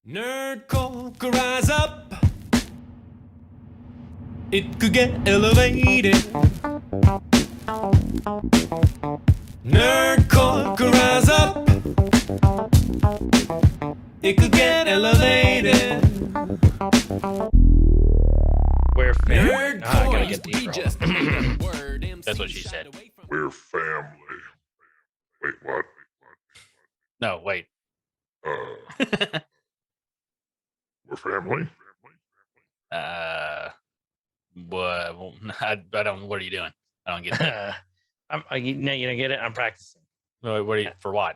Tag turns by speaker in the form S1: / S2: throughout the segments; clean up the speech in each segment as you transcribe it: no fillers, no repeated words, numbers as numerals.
S1: Nerdcore could rise up. It could get elevated. Nerdcore could rise up. It could get elevated.
S2: We're family.
S1: Nerdcore
S2: I gotta
S1: used
S2: get
S1: to be
S2: deeper.
S1: just another word.
S3: That's what she said.
S4: We're family. Wait, what?
S3: No, wait.
S4: We're family?
S3: Well, I don't. What are you doing? I don't get that.
S2: You don't get it. I'm practicing.
S3: What are you for? What?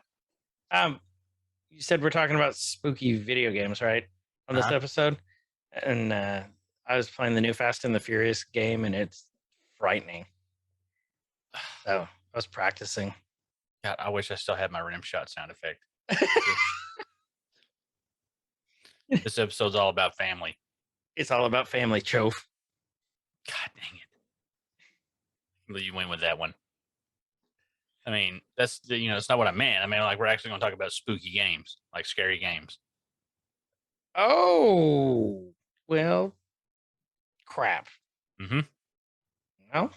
S2: You said we're talking about spooky video games, right? On this episode, and I was playing the new Fast and the Furious game, and it's frightening. So I was practicing.
S3: God, I wish I still had my rim shot sound effect. This episode's all about family.
S2: It's all about family, Choaf.
S3: God dang it! You win with that one. I mean, that's it's not what I meant. I mean, like we're actually going to talk about spooky games, like scary games.
S2: Oh, well, crap.
S3: Mm-hmm.
S2: No,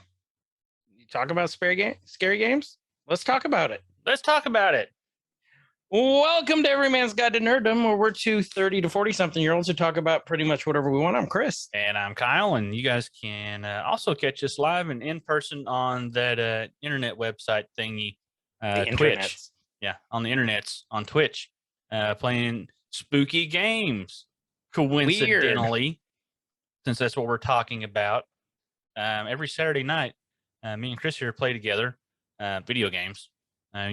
S2: you talk about scary games. Let's talk about it.
S3: Let's talk about it.
S2: Welcome to Every Man's Guide to Nerddom, where we're two 30 to 40-something-year-olds who talk about pretty much whatever we want. I'm Chris.
S3: And I'm Kyle, and you guys can also catch us live and in person on that internet website thingy, Twitch. Yeah, on the internets, on Twitch, playing spooky games. Coincidentally, since that's what we're talking about, every Saturday night, me and Chris here play together video games.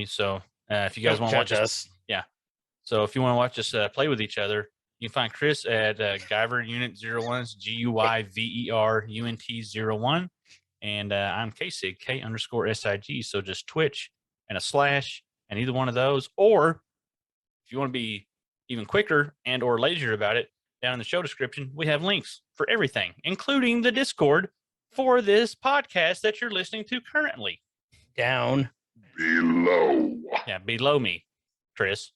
S3: So if you guys want to watch us, yeah. So if you want to watch us play with each other, you can find Chris at Guyver Unit 01, Guyver Unt 01, and I'm Ksig, K_SIG. So just Twitch and / and either one of those, or if you want to be even quicker and or lazier about it, down in the show description, we have links for everything, including the Discord for this podcast that you're listening to currently.
S2: Down
S4: Below.
S3: Yeah, below me, Chris.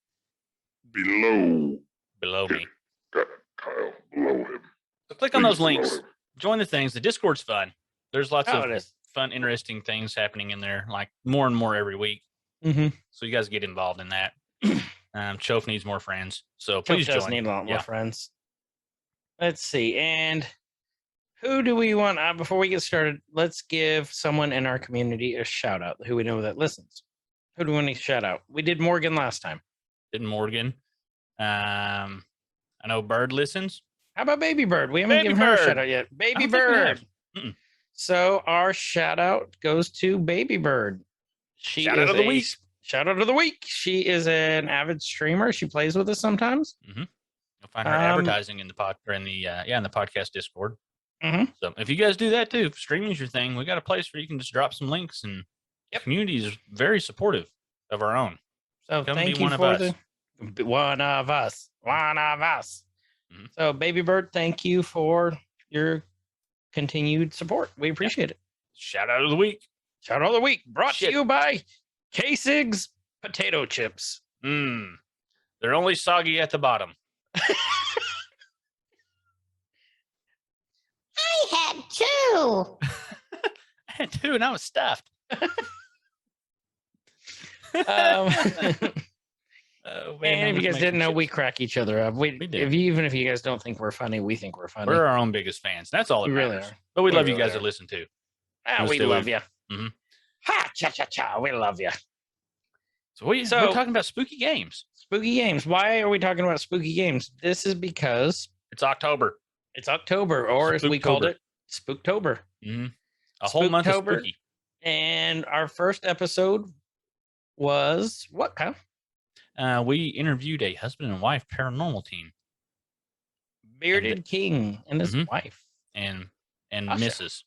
S4: Below.
S3: Below me.
S4: Got it, Kyle. Below him.
S3: So click on those
S4: Please,
S3: links.
S4: below him.
S3: Join the things. The Discord's fun. There's lots of
S2: it is.
S3: fun, interesting things happening in there, like more and more every week.
S2: Mm-hmm.
S3: So you guys get involved in that. Choaf needs more friends, so
S2: Choaf
S3: please
S2: does
S3: join.
S2: need a lot more friends. Let's see. And who do we want? Before we get started, let's give someone in our community a shout out who we know that listens. Who do we want to shout out? We did Morgan last time.
S3: Didn't Morgan? I know Bird listens.
S2: How about Baby Bird? We haven't
S3: Baby
S2: given her a
S3: Bird.
S2: shout out yet. Baby
S3: I don't think we
S2: Bird.
S3: have.
S2: So our shout out goes to Baby Bird. She
S3: Shout
S2: is
S3: out of the week.
S2: Shout out of the week. She is an avid streamer. She plays with us sometimes.
S3: You'll find her advertising in the in the podcast Discord.
S2: Mm-hmm.
S3: So if you guys do that too, if streaming's your thing, we got a place where you can just drop some links, and the community is very supportive of our own.
S2: So
S3: Come
S2: thank
S3: be
S2: you
S3: one of
S2: for
S3: us.
S2: one of us. One of us.
S3: Mhm.
S2: So Baby Bird, thank you for your continued support. We appreciate it.
S3: Shout out of the week.
S2: Shout out of the week brought
S3: Shit.
S2: to you by K-Sig's potato chips.
S3: They're only soggy at the bottom.
S5: I had two.
S3: I had two, and I was stuffed.
S2: And if you guys didn't know, we crack each other up. We
S3: do.
S2: Even if you guys don't think we're funny, we think we're funny.
S3: We're our own biggest fans. That's all that
S2: We really
S3: matters.
S2: are.
S3: But we
S2: We
S3: love you
S2: really
S3: guys
S2: are.
S3: to listen to.
S2: We
S3: Let's do
S2: love
S3: it.
S2: you.
S3: Mhm.
S2: Ha cha cha cha. We love you.
S3: So we're talking about spooky games.
S2: Spooky games. Why are we talking about spooky games? This is because
S3: It's October.
S2: it's October, or as we called it, Spooktober.
S3: A whole month of
S2: Spooktober.
S3: spooky.
S2: And our first episode was what, Kyle?
S3: We interviewed a husband and wife paranormal team,
S2: Bearded King and his
S3: Mhm.
S2: wife.
S3: and
S2: Asha.
S3: Mrs.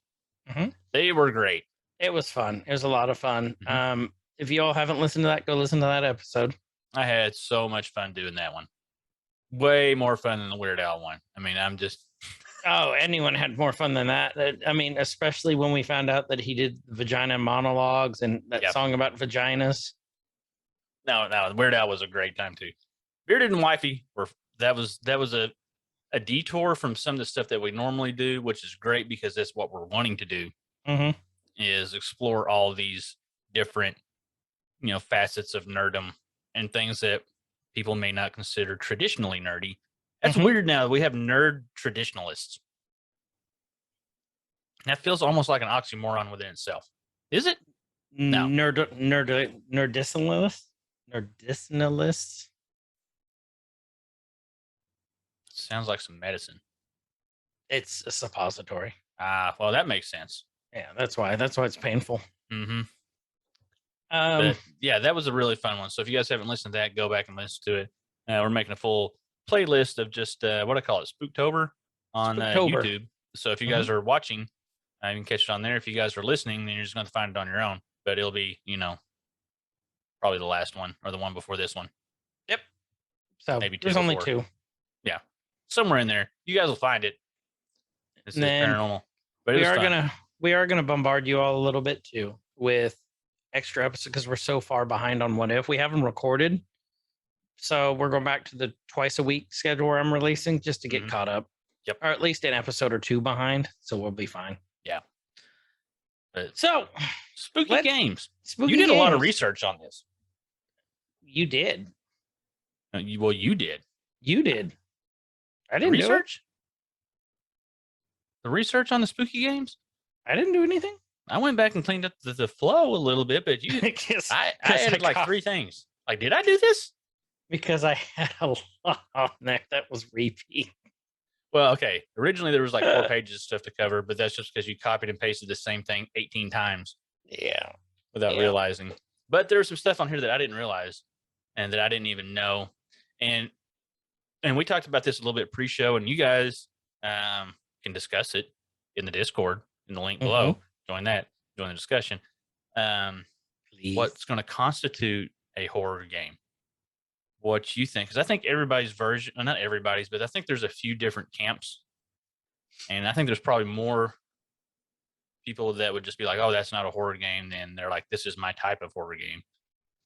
S2: Mhm.
S3: They were great.
S2: It was fun. It was a lot of fun.
S3: Mhm.
S2: If you all haven't listened to that, go listen to that episode.
S3: I had so much fun doing that one. Way more fun than the Weird Al one. I mean, I'm just
S2: Oh, anyone had more fun than that. I mean, especially when we found out that he did vagina monologues and that
S3: Yep.
S2: song about vaginas.
S3: no. Weird Al was a great time too. Bearded and Wifey were that was a detour from some of the stuff that we normally do, which is great because that's what we're wanting to do, is explore all these different, facets of nerdom and things that people may not consider traditionally nerdy. That's weird now. We have nerd traditionalists. That feels almost like an oxymoron within itself. Is it? No.
S2: Nerdicinalists? Nerdicinalists?
S3: Sounds like some medicine.
S2: It's a suppository.
S3: Ah, well, that makes sense.
S2: Yeah, that's why it's painful.
S3: But yeah, that was a really fun one. So if you guys haven't listened to that, go back and listen to it. We're making a full playlist of just what I call it, Spooktober on YouTube. So if you guys are watching, you can catch it on there. If you guys are listening, then you're just going to find it on your own. But it'll be, probably the last one or the one before this one.
S2: Yep. So
S3: maybe
S2: there's only 2.
S3: Yeah, somewhere in there, you guys will find it. This is paranormal. But
S2: we are gonna bombard you all a little bit too with extra episodes because we're so far behind on What If. We haven't recorded, so we're going back to the twice a week schedule where I'm releasing just to get caught up.
S3: Yep.
S2: Or at least an episode or 2 behind, so we'll be fine.
S3: Yeah. But
S2: so
S3: spooky games.
S2: Spooky
S3: you did
S2: games.
S3: A lot of research on this.
S2: You did.
S3: You did.
S2: You did. I didn't
S3: research. The research on the spooky games.
S2: I didn't do anything.
S3: I went back and cleaned up the flow a little bit, but I added like 3 things. Like, did I do this?
S2: Because I had a lot on there that was repeat.
S3: Well, okay. Originally, there was like 4 pages of stuff to cover, but that's just because you copied and pasted the same thing 18 times.
S2: Yeah.
S3: Without realizing. But there was some stuff on here that I didn't realize and that I didn't even know. And we talked about this a little bit pre-show, and you guys can discuss it in the Discord in the link below. Join that. Join the discussion. What's going to constitute a horror game? What you think? Because I think everybody's version, well, not everybody's, but I think there's a few different camps. And I think there's probably more people that would just be like, oh, that's not a horror game. Then they're like, this is my type of horror game.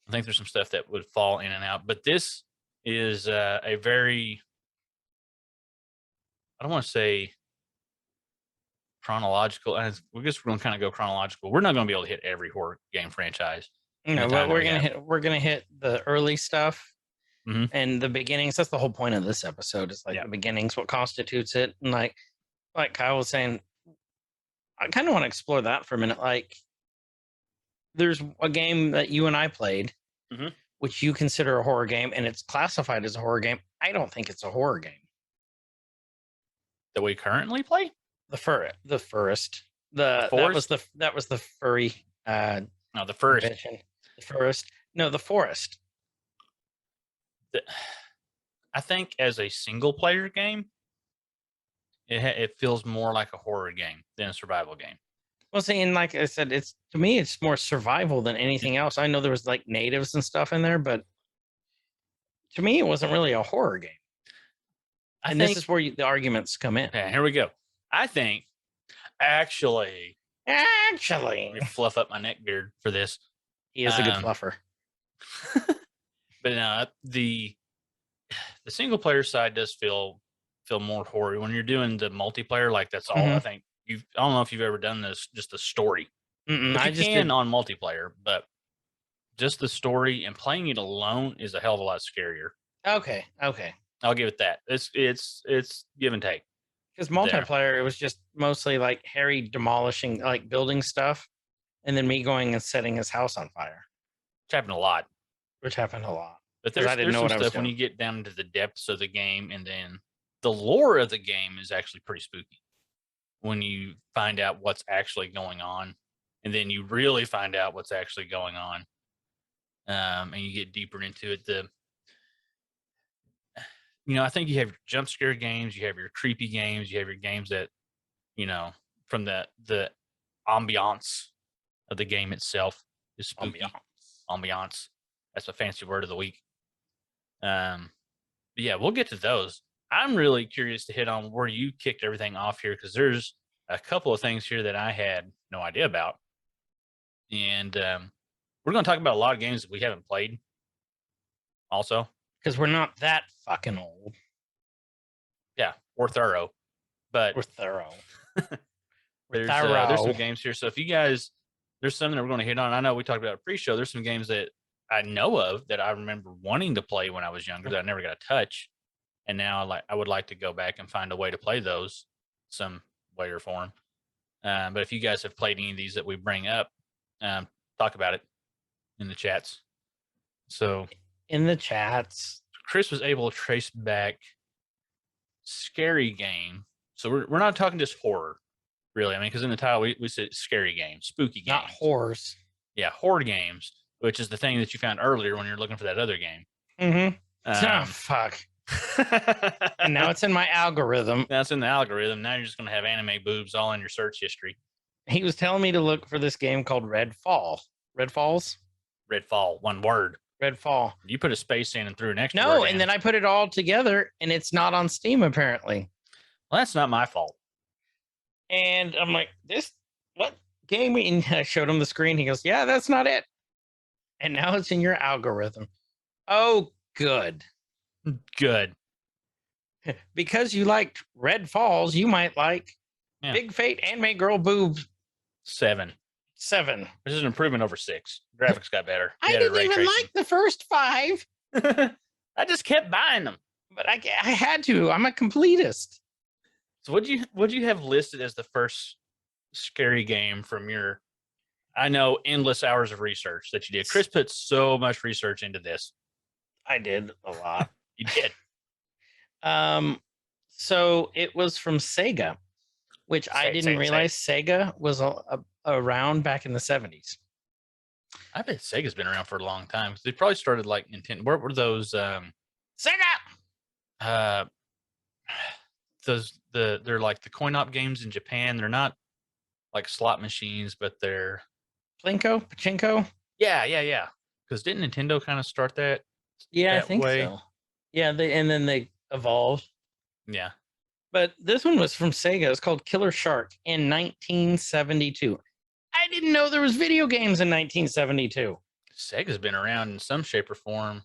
S3: I think there's some stuff that would fall in and out. But this is a very, I don't want to say chronological. I guess we're going to kind of go chronological. We're not going to be able to hit every horror game franchise.
S2: No, but we're gonna hit the early stuff and the beginnings. That's the whole point of this episode. Is like the beginnings, what constitutes it, and like Kyle was saying, I kind of want to explore that for a minute. Like, there's a game that you and I played, which you consider a horror game, and it's classified as a horror game. I don't think it's a horror game.
S3: That we currently play?
S2: The Forest. That was the furry.
S3: No, the first.
S2: Invention. The Forest. No, the Forest.
S3: I think as a single player game, it feels more like a horror game than a survival game.
S2: Well, see, and like I said, to me, it's more survival than anything else. I know there was like natives and stuff in there, but to me, it wasn't really a horror game. And this is where the arguments come in.
S3: Yeah, here we go. I think, actually, let me fluff up my neck beard for this.
S2: He is a good fluffer.
S3: But no, the single player side does feel more horror when you're doing the multiplayer. Like, that's all I think. I don't know if you've ever done this, just the story. I just can on multiplayer, but just the story and playing it alone is a hell of a lot scarier.
S2: Okay.
S3: I'll give it that. It's give and take.
S2: Because multiplayer, it was just mostly like Harry demolishing, like building stuff, and then me going and setting his house on fire.
S3: Which happened a lot.
S2: But
S3: there's some stuff when you get down into the depths of the game, and then the lore of the game is actually pretty spooky. When you find out what's actually going on, and then you really find out what's actually going on, and you get deeper into it. I think you have your jump scare games, you have your creepy games, you have your games that, from the ambiance of the game itself is spooky. Ambiance. That's a fancy word of the week. But yeah, we'll get to those. I'm really curious to hit on where you kicked everything off here, because there's a couple of things here that I had no idea about. And we're going to talk about a lot of games that we haven't played also.
S2: Because we're not that fucking old.
S3: or thorough. But
S2: We're thorough.
S3: there's
S2: thorough.
S3: some games here. So if you guys, there's something that we're going to hit on. I know we talked about it pre-show. There's some games that I know of that I remember wanting to play when I was younger that I never got to touch, and now I would like to go back and find a way to play those some way or form. But if you guys have played any of these that we bring up, talk about it in the chats. So
S2: in the chats,
S3: Chris was able to trace back scary game. So we're not talking just horror, really. I mean, because in the title we said scary games, spooky games,
S2: not horrors.
S3: Yeah, horror games, which is the thing that you found earlier when you're looking for that other game.
S2: Mm-hmm. Oh, fuck. And now it's in my algorithm.
S3: Now it's in the algorithm. Now you're just going to have anime boobs all in your search history.
S2: He was telling me to look for this game called Redfall. Redfalls?
S3: Redfall, one word.
S2: Redfall.
S3: You put a space in and threw an extra
S2: No,
S3: word
S2: and
S3: in.
S2: then I put it all together, and it's not on Steam, apparently.
S3: Well, that's not my fault.
S2: And I'm like, what game? And I showed him the screen. He goes, yeah, that's not it. And now it's in your algorithm. Oh, good.
S3: Good.
S2: Because you liked Red Falls, you might like
S3: Yeah.
S2: Big Fate Anime Girl Boobs
S3: 7.
S2: 7.
S3: Which is an improvement over 6. Graphics got better.
S2: I didn't even like the first 5,
S3: I just kept buying them.
S2: but I had to. I'm a completist.
S3: So what'd you have listed as the first scary game from your, I know, endless hours of research that you did? Chris put so much research into this.
S2: I did a lot.
S3: You did.
S2: So it was from Sega, which I didn't realize Sega was around back in the 70s.
S3: I bet Sega's been around for a long time. They probably started like Nintendo. What were those?
S2: Sega.
S3: They're like the coin-op games in Japan. They're not like slot machines, but they're
S2: Pachinko.
S3: Yeah. Because didn't Nintendo kind of start that?
S2: Yeah,
S3: that
S2: I think
S3: way?
S2: so. Yeah, and then they evolved.
S3: Yeah.
S2: But this one was from Sega. It's called Killer Shark in 1972. I didn't know there was video games in 1972.
S3: Sega's been around in some shape or form.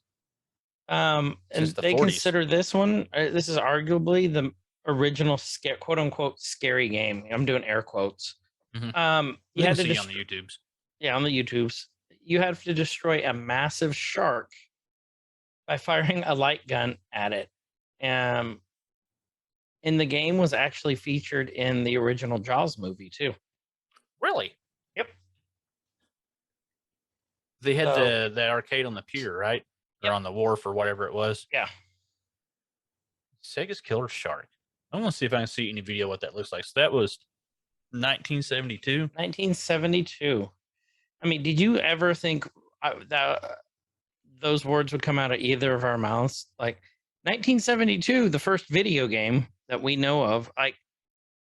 S2: And
S3: Since the
S2: they
S3: 40s.
S2: consider this one. This is arguably the original quote unquote scary game. I'm doing air quotes.
S3: Mhm.
S2: You
S3: You
S2: had
S3: can
S2: to
S3: see on the YouTubes.
S2: Yeah, on the YouTubes. You have to destroy a massive shark by firing a light gun at it. And the game was actually featured in the original Jaws movie too.
S3: Really?
S2: Yep.
S3: They had
S2: So-
S3: the arcade on the pier, right? Or on the wharf or whatever it was.
S2: Yeah.
S3: Sega's Killer Shark. I want to see if I can see any video what that looks like. So that was 1972.
S2: 1972. I mean, did you ever think that those words would come out of either of our mouths? Like 1972, the first video game that we know of.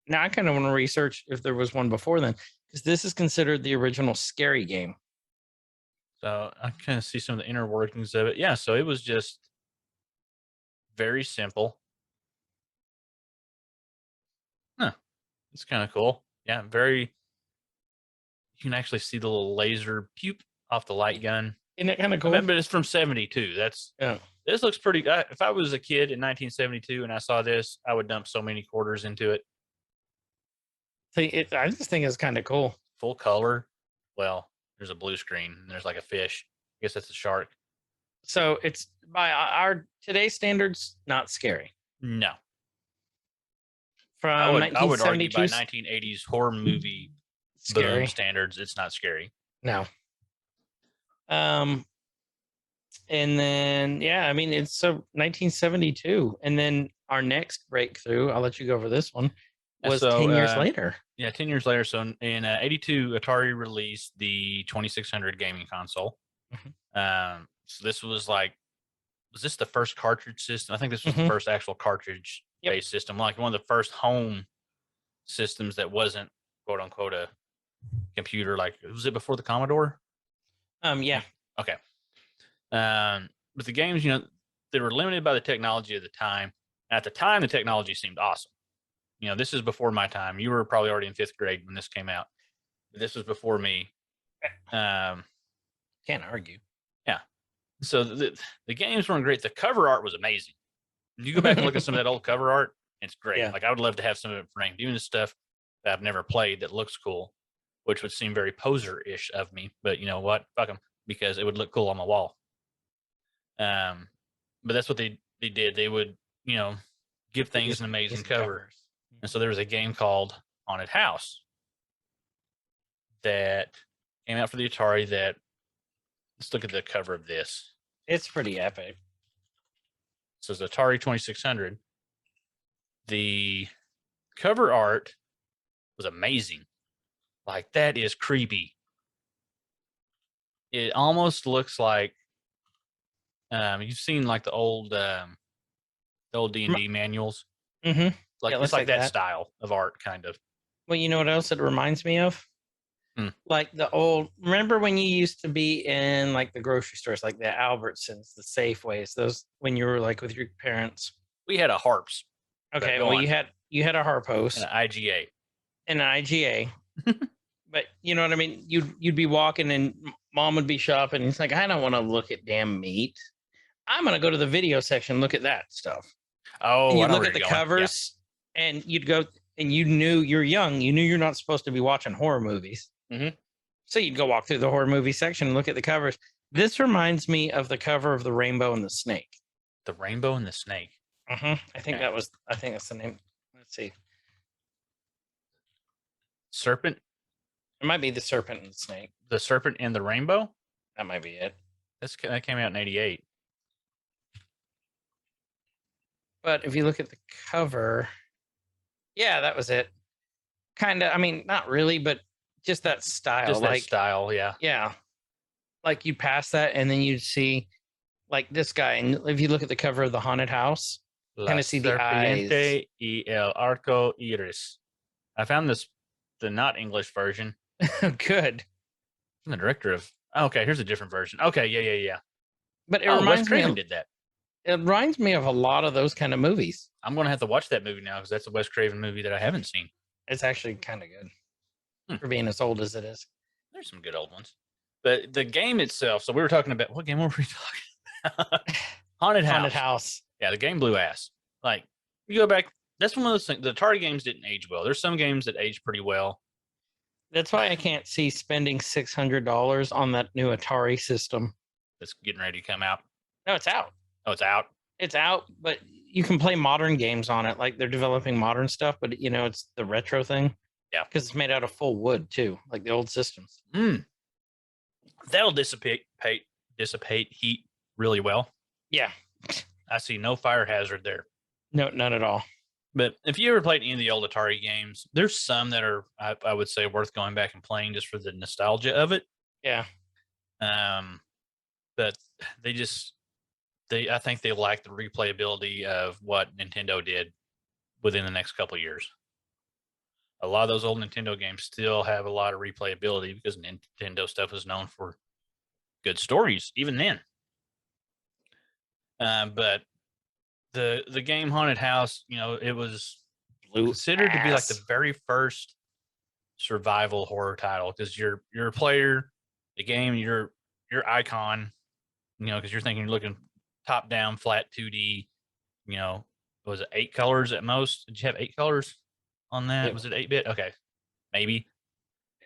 S2: Now I kind of want to research if there was one before then, because this is considered the original scary game.
S3: So I kind of see some of the inner workings of it. Yeah, so it was just very simple. Huh. It's kind of cool. Yeah, very. You can actually see the little laser puke off the light gun.
S2: Isn't it kind of cool?
S3: But it's from 72.
S2: Yeah.
S3: This looks pretty. If I was a kid in 1972 and I saw this, I would dump so many quarters into it.
S2: I just think it's kind of cool.
S3: Full color. Well, there's a blue screen and there's like a fish. I guess that's a shark.
S2: So it's by our today's standards, not scary.
S3: No.
S2: From
S3: I would argue
S2: 1972,
S3: by 1980s horror movie
S2: scary.
S3: boom standards, it's not scary.
S2: No. And then I mean it's so 1972, and then our next breakthrough, I'll let you go over this one, was 10 years later.
S3: Yeah, 10 years later. So in 82, Atari released the 2600 gaming console.
S2: Mhm.
S3: So this was this the first cartridge system? I think this was the first actual cartridge-based system, like one of the first home systems that wasn't quote unquote a computer. Like, was it before the Commodore?
S2: Yeah.
S3: Okay. But the games, they were limited by the technology of the time. At the time, the technology seemed awesome. This is before my time. You were probably already in 5th grade when this came out. This was before me.
S2: Can't argue.
S3: Yeah. So the games weren't great. The cover art was amazing. You go back and look at some of that old cover art, It's great.
S2: Yeah.
S3: Like I would love to have some of it framed, even the stuff that I've never played that looks cool, which would seem very poser-ish of me. But you know what? Fuck them, because it would look cool on my wall. But that's what they did. They would, give things an amazing cover. And so there was a game called Haunted House that came out for the Atari that, let's look at the cover of this.
S2: It's pretty epic.
S3: So it's Atari 2600. The cover art was amazing. Like, that is creepy. It almost looks like, you've seen like the old D&D manuals.
S2: Mm-hmm.
S3: Like,
S2: Yeah,
S3: it's
S2: looks
S3: like
S2: like
S3: that
S2: that.
S3: style of art, kind of.
S2: Well, you know what else it reminds me of? Like the old, remember when you used to be in like the grocery stores, like the Albertsons, the Safeways, those when you were like with your parents?
S3: We had a harps
S2: Okay,
S3: go
S2: well
S3: on.
S2: you had a Harpos
S3: and an IGA.
S2: and an IGA. But you know what I mean? You'd be walking and mom would be shopping and it's like, I don't want to look at damn meat. I'm gonna go to the video section and look at that stuff.
S3: Oh,
S2: And
S3: I
S2: you'd
S3: know
S2: look
S3: where
S2: at the
S3: you're going. Yeah.
S2: covers and you'd go and you knew you're young, you knew you're not supposed to be watching horror movies.
S3: Mhm.
S2: So you'd go walk through the horror movie section and look at the covers. This reminds me of the cover of The Rainbow and the Snake.
S3: The Rainbow and the Snake.
S2: I think
S3: Okay.
S2: I think that's the name. Let's see.
S3: Serpent?
S2: It might be The Serpent and the Snake.
S3: The Serpent and the Rainbow?
S2: That might be it.
S3: That came out in 88.
S2: But if you look at the cover, yeah, that was it. Kind of, I mean, not really, but just that style.
S3: Just that
S2: like,
S3: style, yeah.
S2: yeah. Like you pass that and then you'd see like this guy. And if you look at the cover of the haunted house,
S3: La
S2: see the eyes.
S3: serpiente y el arco iris. I found the not English version.
S2: good.
S3: I'm the director of. Okay, here's a different version. Okay, yeah.
S2: But it
S3: Wes
S2: reminds me
S3: Craven
S2: of,
S3: did that.
S2: it reminds me of a lot of those kind of movies.
S3: I'm gonna have to watch that movie now because that's a Wes Craven movie that I haven't seen.
S2: It's actually kind of good for being as old as it is.
S3: There's some good old ones, but the game itself. So we were talking about what game were we talking about? Haunted House.
S2: Haunted House.
S3: Yeah, the game blew ass. Like you go back, that's one of those things. The Atari games didn't age well. There's some games that aged pretty well.
S2: That's why I can't see spending $600 on that new Atari system.
S3: That's getting ready to come out.
S2: No, it's out.
S3: Oh, it's out.
S2: It's out, but you can play modern games on it. Like they're developing modern stuff, but it's the retro thing.
S3: Yeah,
S2: because it's made out of full wood too, like the old systems.
S3: That'll dissipate heat really well.
S2: Yeah,
S3: I see no fire hazard there.
S2: no, none at all.
S3: But if you ever played any of the old Atari games, there's some that are, I would say, worth going back and playing just for the nostalgia of it.
S2: Yeah,
S3: but I think they lack the replayability of what Nintendo did within the next couple of years. A lot of those old Nintendo games still have a lot of replayability because Nintendo stuff is known for good stories, even then. But the game Haunted House, it was considered to be like the very first survival horror title because you're a player, the game, you're icon, because you're thinking you're looking top down, flat 2D. Was it 8 colors at most? Did you have 8 colors on that? Was it 8-bit? Okay, maybe.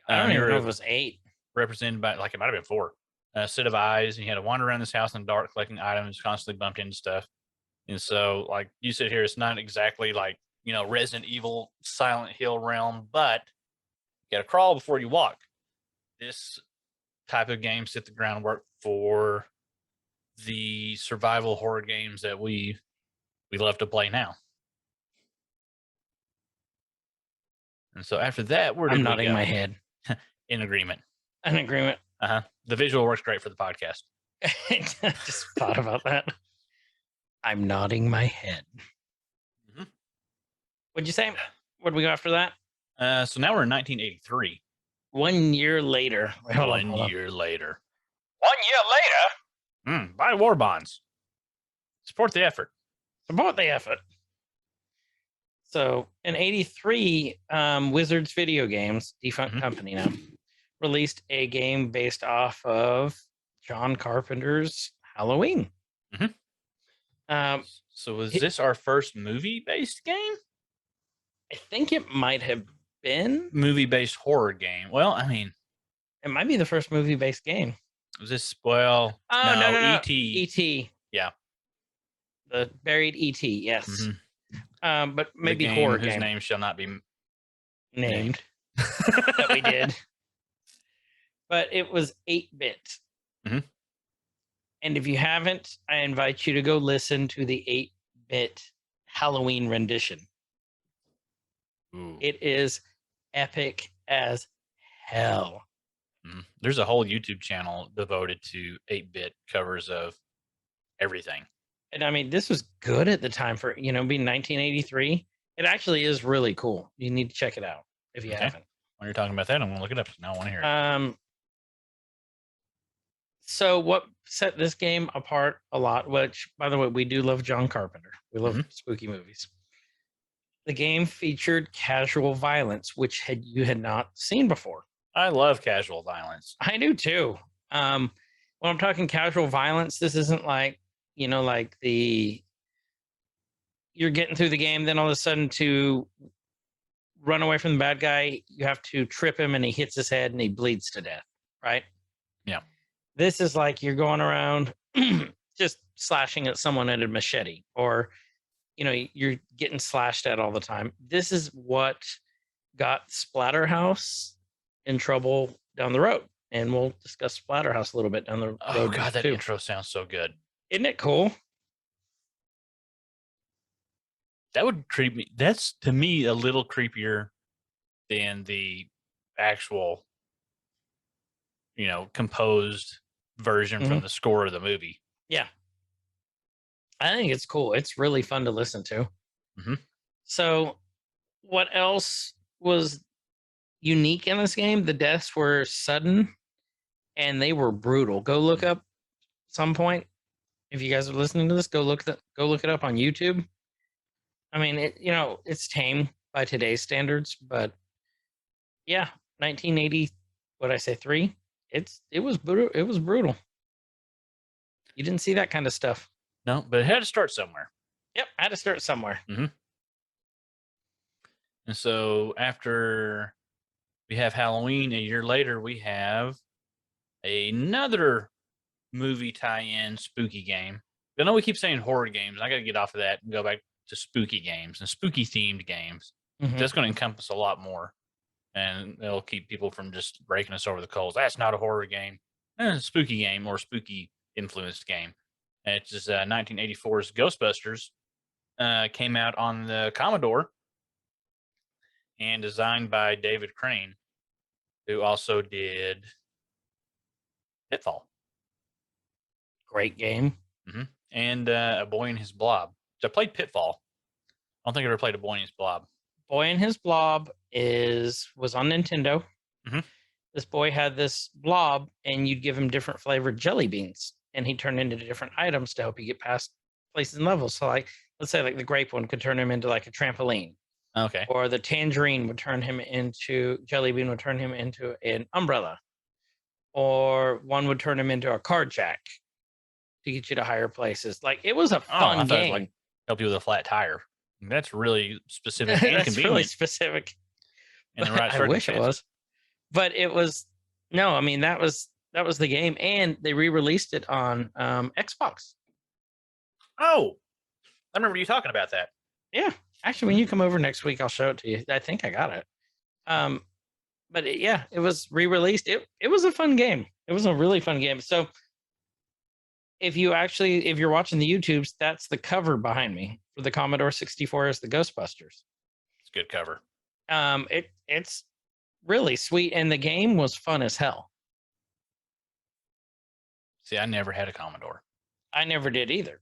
S2: I don't even know if it was 8.
S3: Represented by, like, it might have been 4. A set of eyes, and you had to wander around this house in the dark collecting items, constantly bumped into stuff. And so, like you said here, it's not exactly like, Resident Evil, Silent Hill realm, but you got to crawl before you walk. This type of game set the groundwork for the survival horror games that we love to play now. And so after that,
S2: I'm nodding my head.
S3: In agreement.
S2: An agreement.
S3: The visual works great for the podcast.
S2: I just thought about that. I'm nodding my head. What'd you say? What did we go after that?
S3: So now we're in 1983.
S2: 1 year later. Wait, hold on.
S3: 1 year later.
S2: 1 year later.
S3: Buy war bonds. Support the effort.
S2: Support the effort. So in 83, Wizards Video Games, defunct company now, released a game based off of John Carpenter's Halloween.
S3: So was this our first movie-based game?
S2: I think it might have been.
S3: movie-based horror game. Well, I mean,
S2: It might be the first movie-based game.
S3: was this well?
S2: Oh no, no, no.
S3: E.T.
S2: E.T.
S3: Yeah.
S2: The buried E.T. Yes.
S3: Mhm.
S2: But
S3: The
S2: maybe
S3: game
S2: horror
S3: whose
S2: game
S3: name shall not be
S2: named that we did. But it was 8-bit.
S3: Mhm.
S2: And if you haven't, I invite you to go listen to the 8-bit Halloween rendition.
S3: Ooh.
S2: It is epic as hell.
S3: There's a whole YouTube channel devoted to 8-bit covers of everything.
S2: And I mean, this was good at the time for, being 1983. It actually is really cool. You need to check it out if you
S3: Okay.
S2: haven't.
S3: When you're talking about that, I'm going to look it up. Now I want to hear it.
S2: So what set this game apart a lot, which, by the way, we do love John Carpenter. We love spooky movies. The game featured casual violence, which you had not seen before.
S3: I love casual violence.
S2: I do too. When I'm talking casual violence, this isn't like, like you're getting through the game, then all of a sudden to run away from the bad guy, you have to trip him and he hits his head and he bleeds to death, right?
S3: Yeah.
S2: This is like you're going around just slashing at someone at a machete, or, you're getting slashed at all the time. This is what got Splatterhouse in trouble down the road. And we'll discuss Splatterhouse a little bit down the road.
S3: Oh, God, that
S2: too.
S3: intro sounds so good.
S2: Isn't it cool?
S3: That would creep me. That's, to me, a little creepier than the actual, composed version from the score of the movie.
S2: Yeah. I think it's cool. It's really fun to listen to. So what else was unique in this game? The deaths were sudden and they were brutal. Go look up some point. If you guys are listening to this, go look it up on YouTube. I mean, it's tame by today's standards, but yeah, 1980, what I say, 3. It was brutal. It was brutal. You didn't see that kind of stuff.
S3: No, but it had to start somewhere.
S2: Yep, I had to start somewhere.
S3: And so after we have Halloween, a year later, we have another movie tie-in spooky game. I know we keep saying horror games. I got to get off of that and go back to spooky games and spooky themed games. That's going to encompass a lot more, and it'll keep people from just breaking us over the coals. That's not a horror game. It's a spooky game or spooky influenced game. And it's just 1984's Ghostbusters. Came out on the Commodore and designed by David Crane, who also did Pitfall.
S2: Great game.
S3: And A Boy and His Blob. So I played Pitfall. I don't think I ever played A Boy and His Blob.
S2: Boy and His Blob was on Nintendo. This boy had this blob, and you'd give him different flavored jelly beans, and he turned into different items to help you get past places and levels. So, like, let's say, like the grape one could turn him into like a trampoline.
S3: Okay.
S2: Or the tangerine would turn him into jelly bean would turn him into an umbrella. Or one would turn him into a card jack to get you to higher places. Like, it was a fun game.
S3: It was like help you with a flat tire. That's really specific and
S2: That's
S3: convenient.
S2: really specific.
S3: And the right
S2: I wish it was. But it was no, I mean that was the game, and they re-released it on Xbox.
S3: Oh, I remember you talking about that.
S2: Yeah, actually, when you come over next week, I'll show it to you. I think I got it. But it was re-released. It was a fun game. It was a really fun game. So if you're watching the YouTubes, that's the cover behind me for the Commodore 64 as the Ghostbusters.
S3: It's a good cover.
S2: It's really sweet, and the game was fun as hell.
S3: See, I never had a Commodore.
S2: I never did either.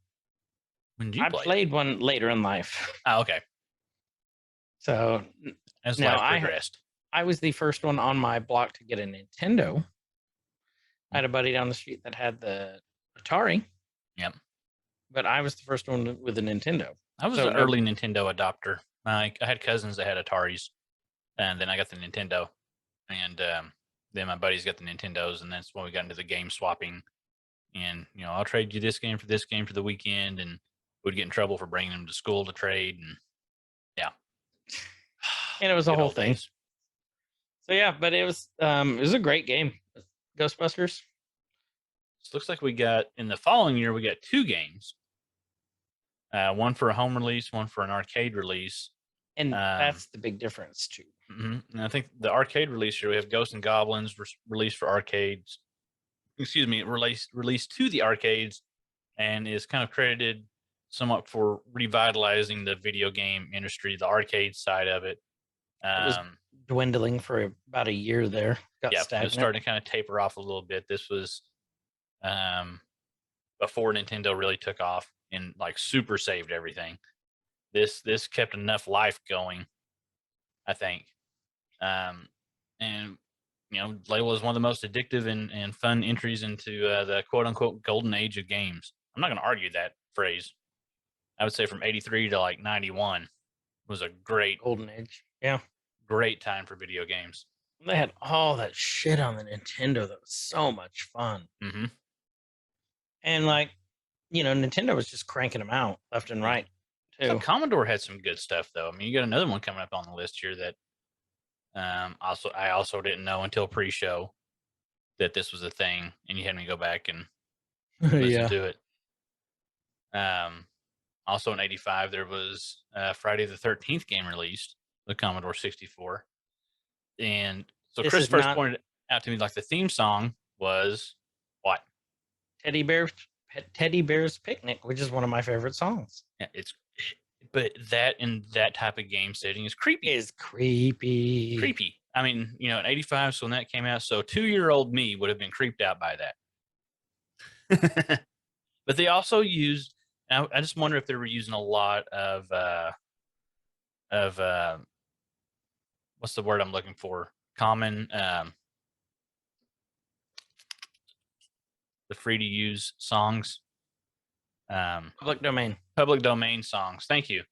S3: When did you play?
S2: I played one later in life.
S3: Oh, okay.
S2: So
S3: As
S2: now
S3: life progressed.
S2: I was the first one on my block to get a Nintendo. I had a buddy down the street that had the Atari.
S3: Yep.
S2: But I was the first one with a Nintendo.
S3: I was an early Nintendo adopter. I had cousins that had Ataris, and then I got the Nintendo, and then my buddies got the Nintendos, and that's when we got into the game swapping. And I'll trade you this game for the weekend, and we'd get in trouble for bringing them to school to trade. And yeah,
S2: And it was a
S3: Good
S2: whole
S3: old
S2: thing.
S3: days.
S2: So yeah, but it was a great game. Ghostbusters.
S3: So looks like we got in the following year we got 2 games. One for a home release, one for an arcade release.
S2: And that's the big difference too.
S3: And I think the arcade release here we have Ghosts and Goblins released for arcades. Excuse me, released to the arcades, and is kind of credited somewhat for revitalizing the video game industry, the arcade side of it.
S2: It was dwindling for about a year there. Got
S3: Yeah, it
S2: stagnant.
S3: was starting to kind of taper off a little bit. This was before Nintendo really took off and like super saved everything. This kept enough life going, I think. And you know, Layla is one of the most addictive and fun entries into the quote unquote golden age of games. I'm not going to argue that phrase. I would say from 83 to like 91 was a great
S2: golden age. Yeah.
S3: Great time for video games.
S2: They had all that shit on the Nintendo that was so much fun.
S3: Mm-hmm.
S2: And like, you know, Nintendo was just cranking them out left and right too.
S3: So Commodore had some good stuff though. I mean, you got another one coming up on the list here that I also didn't know until pre-show that this was a thing, and you had me go back and listen to it. Also in 85 there was Friday the 13th game released, the Commodore 64. And so
S2: This
S3: Chris
S2: is
S3: first
S2: not-
S3: pointed out to me like the theme song was what?
S2: Teddy Bear's Picnic, which is one of my favorite songs.
S3: Yeah, but that in that type of game setting is creepy.
S2: Is creepy.
S3: Creepy. I mean, you know, in 85, so when that came out, so 2-year-old me would have been creeped out by that. But they also used, I just wonder if they were using a lot of what's the word I'm looking for? Common, the free to use songs.
S2: Public domain.
S3: Public domain songs. Thank you.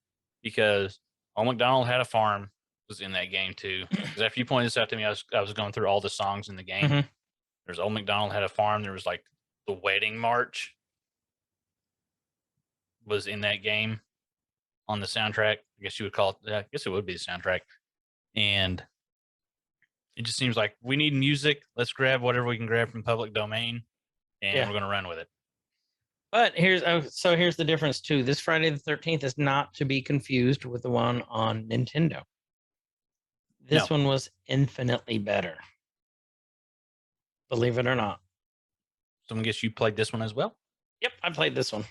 S3: Because Old MacDonald Had a Farm was in that game too. Because after you pointed this out to me, I was going through all the songs in the game.
S2: Mhm.
S3: There's Old MacDonald Had a Farm. There was like the Wedding March was in that game on the soundtrack. I guess you would call it. I guess it would be the soundtrack. And it just seems like we need music. Let's grab whatever we can grab from public domain, and
S2: Yeah.
S3: we're going to run with it.
S2: But here's the difference too. This Friday the 13th is not to be confused with the one on Nintendo. This one was infinitely better. Believe it or not.
S3: So I guess you played this one as well?
S2: Yep, I played this one.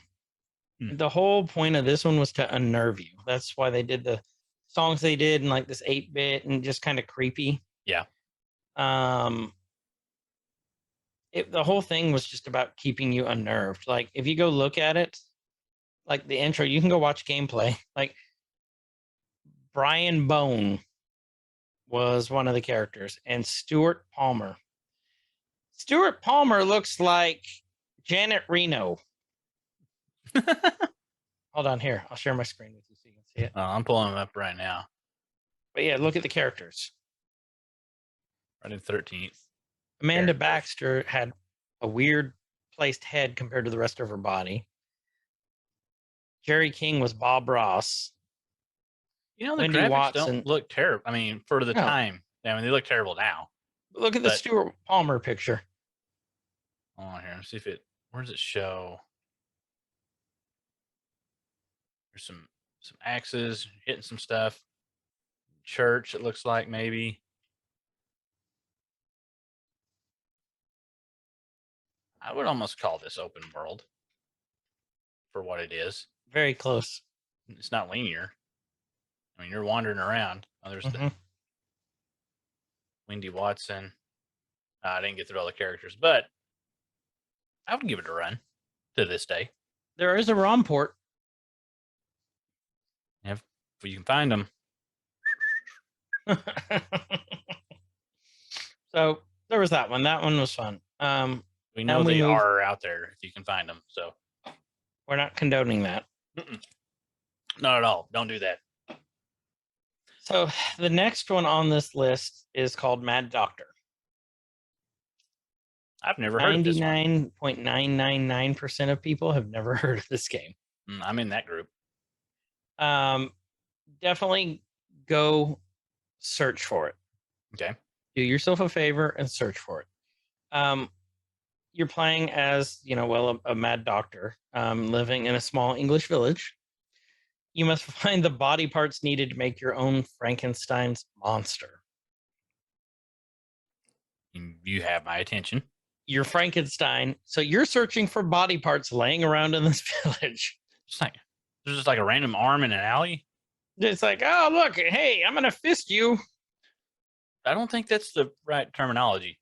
S3: Hmm.
S2: The whole point of this one was to unnerve you. That's why they did the songs they did in like this 8-bit and just kind of creepy.
S3: Yeah.
S2: The whole thing was just about keeping you unnerved. Like if you go look at it, like the intro, you can go watch gameplay. Like Brian Bone was one of the characters, and Stuart Palmer. Stuart Palmer looks like Janet Reno. Hold on here. I'll share my screen with you so you can see it.
S3: I'm pulling them up right now.
S2: But yeah, look at the characters.
S3: Friday the 13th.
S2: Amanda
S3: Characters.
S2: Baxter had a weird placed head compared to the rest of her body. Jerry King was Bob Ross.
S3: You know, the
S2: Wendy
S3: graphics
S2: Watson.
S3: don't look terrible. I mean, for the
S2: No.
S3: time. I mean, they look terrible now.
S2: Look at the
S3: But-
S2: Stuart Palmer picture.
S3: Hold on here. Let's see if where does it show? There's some axes hitting some stuff. Church, it looks like maybe. I would almost call this open world for what it is.
S2: Very close.
S3: It's not linear. I mean, you're wandering around. Oh, there's the
S2: Mhm.
S3: Wendy Watson. I didn't get through all the characters, but I would give it a run to this day.
S2: There is a ROM port.
S3: If you can find them.
S2: So there was that one. That one was fun.
S3: We know
S2: And we
S3: they
S2: move-
S3: are out there if you can find them. So,
S2: We're not condoning that.
S3: not at all. Don't do that.
S2: So the next one on this list is called Mad Doctor.
S3: I've never heard of this one.
S2: 99.999% of people have never heard of this game.
S3: I'm in that group.
S2: Definitely go search for it.
S3: Okay.
S2: Do yourself a favor and search for it. You're playing as, a mad doctor living in a small English village. You must find the body parts needed to make your own Frankenstein's monster.
S3: You have my attention.
S2: You're Frankenstein, so you're searching for body parts laying around in this village.
S3: There's just like a random arm in an alley.
S2: It's like, oh, look, hey, I'm going to fist you.
S3: I don't think that's the right terminology.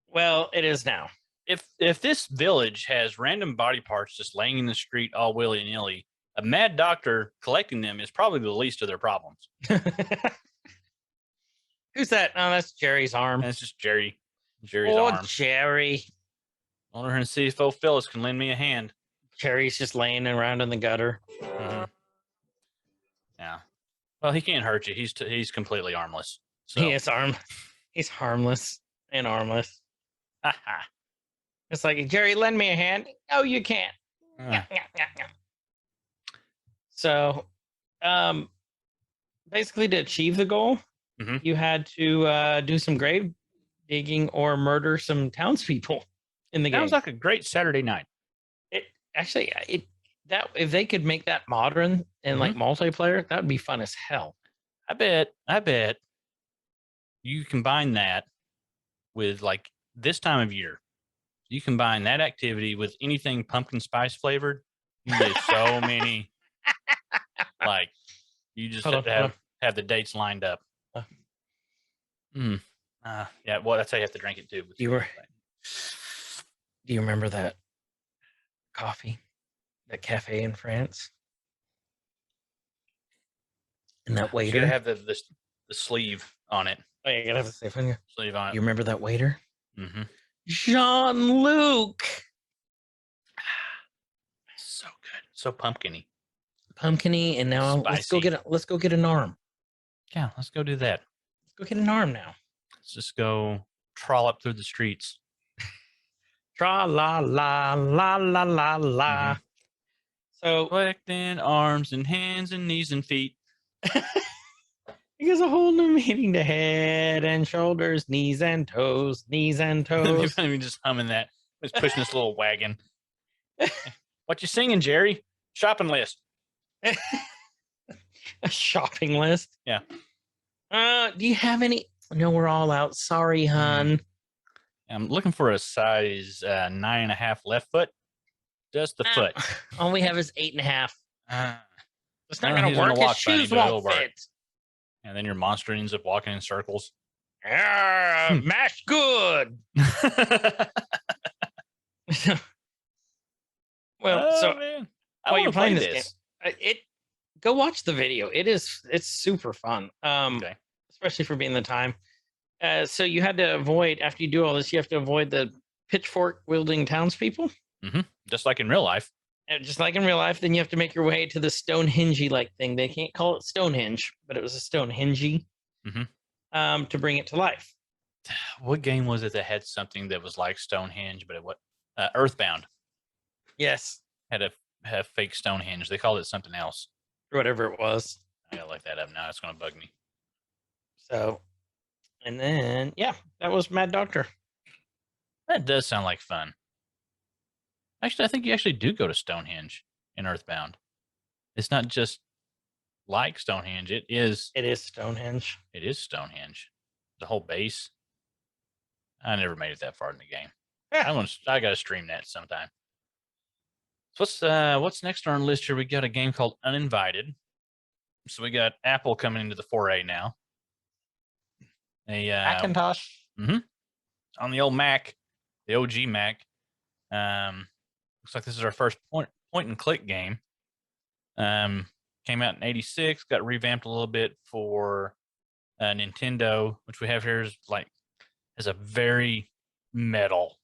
S2: Well, it is now.
S3: If this village has random body parts just laying in the street all willy-nilly, a mad doctor collecting them is probably the least of their problems.
S2: Who's that? Oh, that's Jerry's arm.
S3: That's just Jerry's arm.
S2: Jerry.
S3: I wonder and see if old Phyllis can lend me a hand.
S2: Jerry's just laying around in the gutter.
S3: Mm-hmm. Yeah. Well, he can't hurt you. He's completely armless. So.
S2: He's harmless and armless. It's like, Jerry, lend me a hand. No, you can't. So, basically, to achieve the goal, you had to do some grave digging or murder some townspeople in the game.
S3: Sounds like a great Saturday night.
S2: If they could make that modern and like multiplayer, that would be fun as hell.
S3: I bet you combine that with like this time of year. You combine that activity with anything pumpkin spice flavored. You get so many. Like you just have to have the dates lined up. Yeah, well, that's how you have to drink it too.
S2: Do you remember that coffee, that cafe in France? And that waiter.
S3: You gotta have the sleeve on it.
S2: Oh, you gotta have the sleeve on you.
S3: Sleeve on it.
S2: You remember that waiter?
S3: Mm-hmm.
S2: Jean-Luc.
S3: So good. So pumpkin-y.
S2: Pumpkin-y, and now
S3: Spicy.
S2: let's go get an arm.
S3: Yeah, let's go do that.
S2: Let's go get an arm now.
S3: Let's just go trollop through the streets.
S2: Tra la la la la la la. So
S3: collecting arms and hands and knees and feet.
S2: There's a whole new meaning to head and shoulders, knees and toes, knees and toes.
S3: I'm just humming that. Just pushing this little wagon. What you singing, Jerry? Shopping list.
S2: A shopping list?
S3: Yeah.
S2: Do you have any? No, we're all out. Sorry, hun.
S3: I'm looking for a size 9.5 left foot. Just the foot.
S2: All we have is 8.5. It's not going to
S3: he's
S2: work.
S3: gonna
S2: His
S3: walk funny,
S2: shoes
S3: but it'll
S2: won't
S3: work.
S2: fit.
S3: And then your monster ends up walking in circles.
S2: Mashed good. Well,
S3: man.
S2: while you're playing this game, go watch the video. It's super fun.
S3: Okay.
S2: Especially for being the time. So you had to avoid, after you do all this, you have to avoid the pitchfork wielding townspeople.
S3: Just like in real life.
S2: And just like in real life, then you have to make your way to the Stonehenge like thing. They can't call it Stonehenge, but it was a Stonehenge to bring it to life.
S3: What game was it that had something that was like Stonehenge, but it what? Earthbound
S2: Yes,
S3: had a fake Stonehenge. They called it something else.
S2: whatever it was.
S3: I gotta look that up now. It's gonna bug me.
S2: So, and then that was Mad Doctor.
S3: That does sound like fun. Actually, I think you actually do go to Stonehenge in Earthbound. It's not just like Stonehenge. It is
S2: Stonehenge.
S3: It is Stonehenge. The whole base. I never made it that far in the game. I gotta stream that sometime. So what's next on our list here? We got a game called Uninvited. So we got Apple coming into the foray now.
S2: Macintosh.
S3: On the old Mac, the OG Mac. Looks like this is our first point and click game. Came out in '86, got revamped a little bit for Nintendo, which we have here is a very metal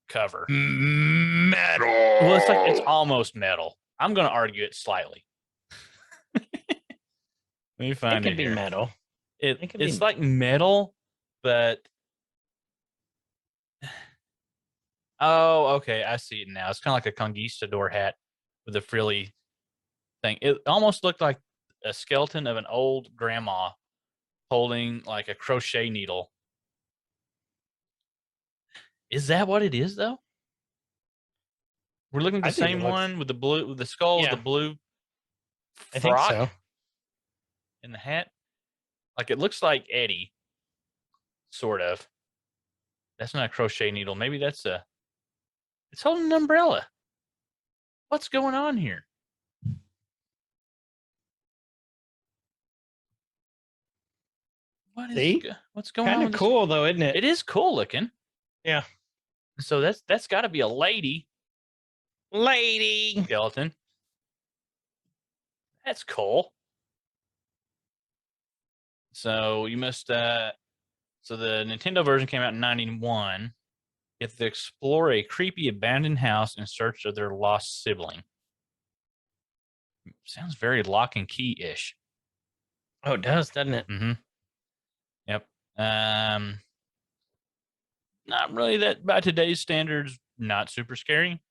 S3: cover.
S2: Metal.
S3: Well, it's almost metal. I'm going to argue it slightly. Let me find it.
S2: It could be metal.
S3: It's like metal, but oh, okay, I see it now. It's kind of like a conquistador hat with a frilly thing. It almost looked like a skeleton of an old grandma holding like a crochet needle. Is that what it is, though? We're looking at
S2: I
S3: the
S2: think it
S3: same
S2: looks-
S3: one with the blue, with the skull, with
S2: Yeah.
S3: the blue
S2: I think
S3: frock
S2: so.
S3: and the hat. Like it looks like Eddie, sort of. That's not a crochet needle. Maybe that's a. It's holding an umbrella. What's going on here?
S2: See?
S3: What's going on?
S2: Kind of
S3: with this?
S2: cool though, isn't it?
S3: It is cool looking.
S2: Yeah.
S3: So that's got to be a lady
S2: Lady.
S3: skeleton. That's cool. So you must. So the Nintendo version came out in '91. You have to explore a creepy abandoned house in search of their lost sibling. Sounds very lock and key ish.
S2: Oh, it does, doesn't it?
S3: Mm-hmm. Yep. Not really that by today's standards, not super scary.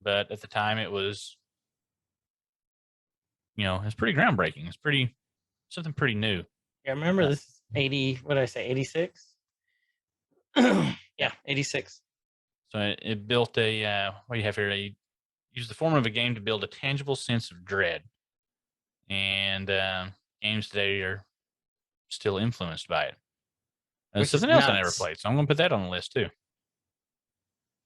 S3: But at the time it was, it's pretty groundbreaking. It's something pretty new.
S2: Yeah, remember this is 80, what did I say, 86? Yeah, 86.
S3: So it built what do you have here? It used the form of a game to build a tangible sense of dread. And games today are still influenced by it.
S2: Which is
S3: something else I never
S2: nuts.
S3: played, so I'm going to put that on the list too.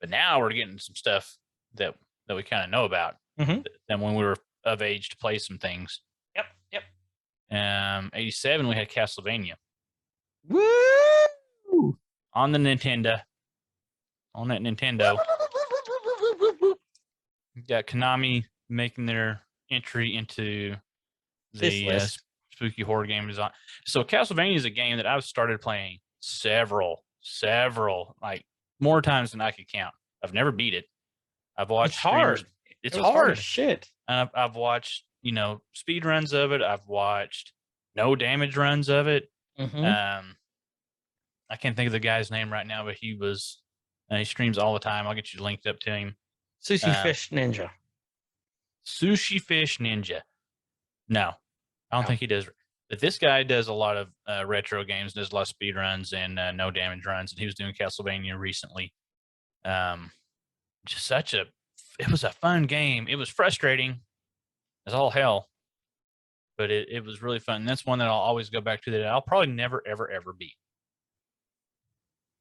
S3: But now we're getting some stuff that we kind of know about.
S2: Mhm.
S3: Than when we were of age to play some things.
S2: Yep.
S3: 87, we had Castlevania
S2: Woo!
S3: on the Nintendo. On that Nintendo. You got Konami making their entry into
S2: This
S3: the
S2: list.
S3: spooky horror game design. So Castlevania is a game that I've started playing several, like more times than I could count. I've never beat it. I've watched
S2: It's hard.
S3: streamers- It's
S2: It was hard
S3: hard.
S2: as shit.
S3: I've watched, speed runs of it. I've watched no damage runs of it.
S2: Mhm.
S3: I can't think of the guy's name right now, but he streams all the time. I'll get you linked up to him.
S2: Sushi Fish Ninja.
S3: Sushi Fish Ninja. No, I don't
S2: No.
S3: think he does. But this guy does a lot of retro games, does a lot of speed runs and no damage runs. And he was doing Castlevania recently. Just it was a fun game. It was frustrating as all hell, but it was really fun. And that's one that I'll always go back to that I'll probably never, ever, ever beat.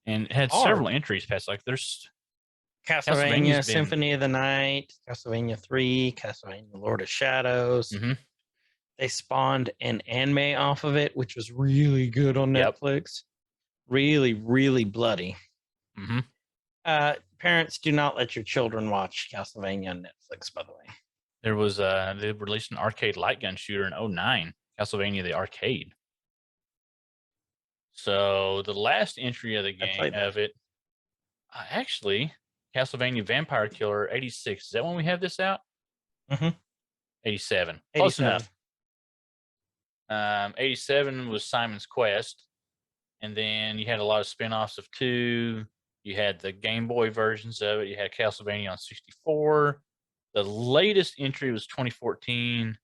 S3: And it had several entries past, like there's
S2: Castlevania
S3: Castlevania's been-
S2: Symphony of the Night, Castlevania 3, Castlevania Lord of Shadows.
S3: Mhm.
S2: They spawned an anime off of it, which was really good on
S3: Yep.
S2: Netflix. Really, really bloody.
S3: Mm-hmm.
S2: Parents, do not let your children watch Castlevania on Netflix, by the way.
S3: There was they released an arcade light gun shooter in 2009, Castlevania the Arcade. So the last entry of the game
S2: played that.
S3: of it, actually, Castlevania Vampire Killer 86. Is that when we have this out?
S2: Mhm.
S3: 87. Close
S2: 87.
S3: enough. 87 was Simon's Quest, and then you had a lot of spin-offs of 2. You had the Game Boy versions of it. You had Castlevania on 64. The latest entry was 2014.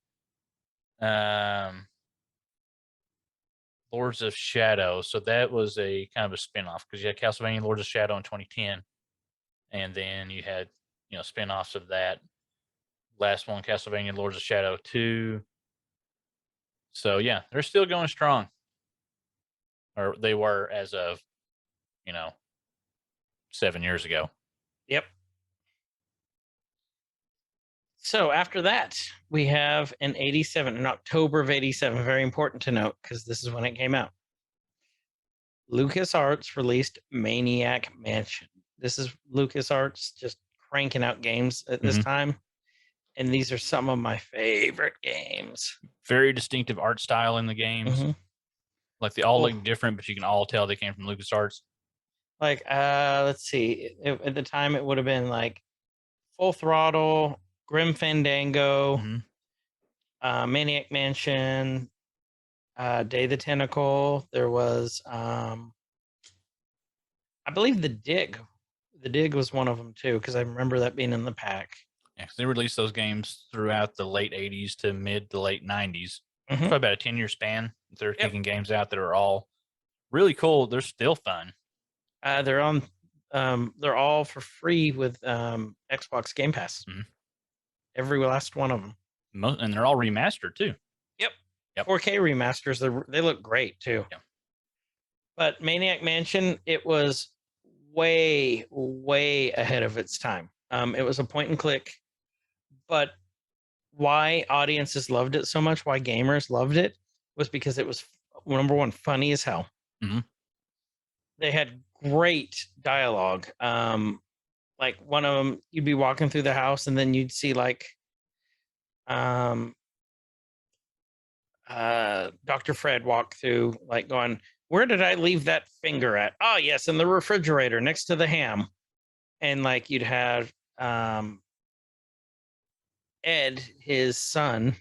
S3: Lords of Shadow. So that was a kind of a spin-off because you had Castlevania Lords of Shadow in 2010. And then you had, spin-offs of that. Last one, Castlevania Lords of Shadow 2. So yeah, they're still going strong. Or they were as of, 7 years ago.
S2: Yep. So after that, we have in 87, in October of 87, very important to note because this is when it came out. LucasArts released Maniac Mansion. This is LucasArts just cranking out games at this time. And these are some of my favorite games.
S3: Very distinctive art style in the games. Like they all look different, but you can all tell they came from LucasArts.
S2: Like, let's see. At the time, it would have been like Full Throttle, Grim Fandango, Maniac Mansion, Day the Tentacle. There was, I believe, The Dig. The Dig was one of them too, because I remember that being in the pack.
S3: Yeah, 'cause they released those games throughout the late 80s to mid to late 90s. It's
S2: Mhm.
S3: probably about a 10-year span. They're
S2: Yep.
S3: kicking games out that are all really cool. They're still fun.
S2: They're on. They're all for free with Xbox Game Pass.
S3: Mhm.
S2: Every last one of them.
S3: And they're all remastered too.
S2: Yep.
S3: Yep.
S2: 4K remasters. They look great too.
S3: Yeah.
S2: But Maniac Mansion, it was way, way ahead of its time. It was a point and click, but why audiences loved it so much, why gamers loved it, was because it was number one, funny as hell.
S3: Mhm.
S2: They had great dialogue. Like one of them, you'd be walking through the house and then you'd see like Dr. Fred walk through, like going, "Where did I leave that finger at? Oh, yes, in the refrigerator next to the ham." And like you'd have Ed, his son,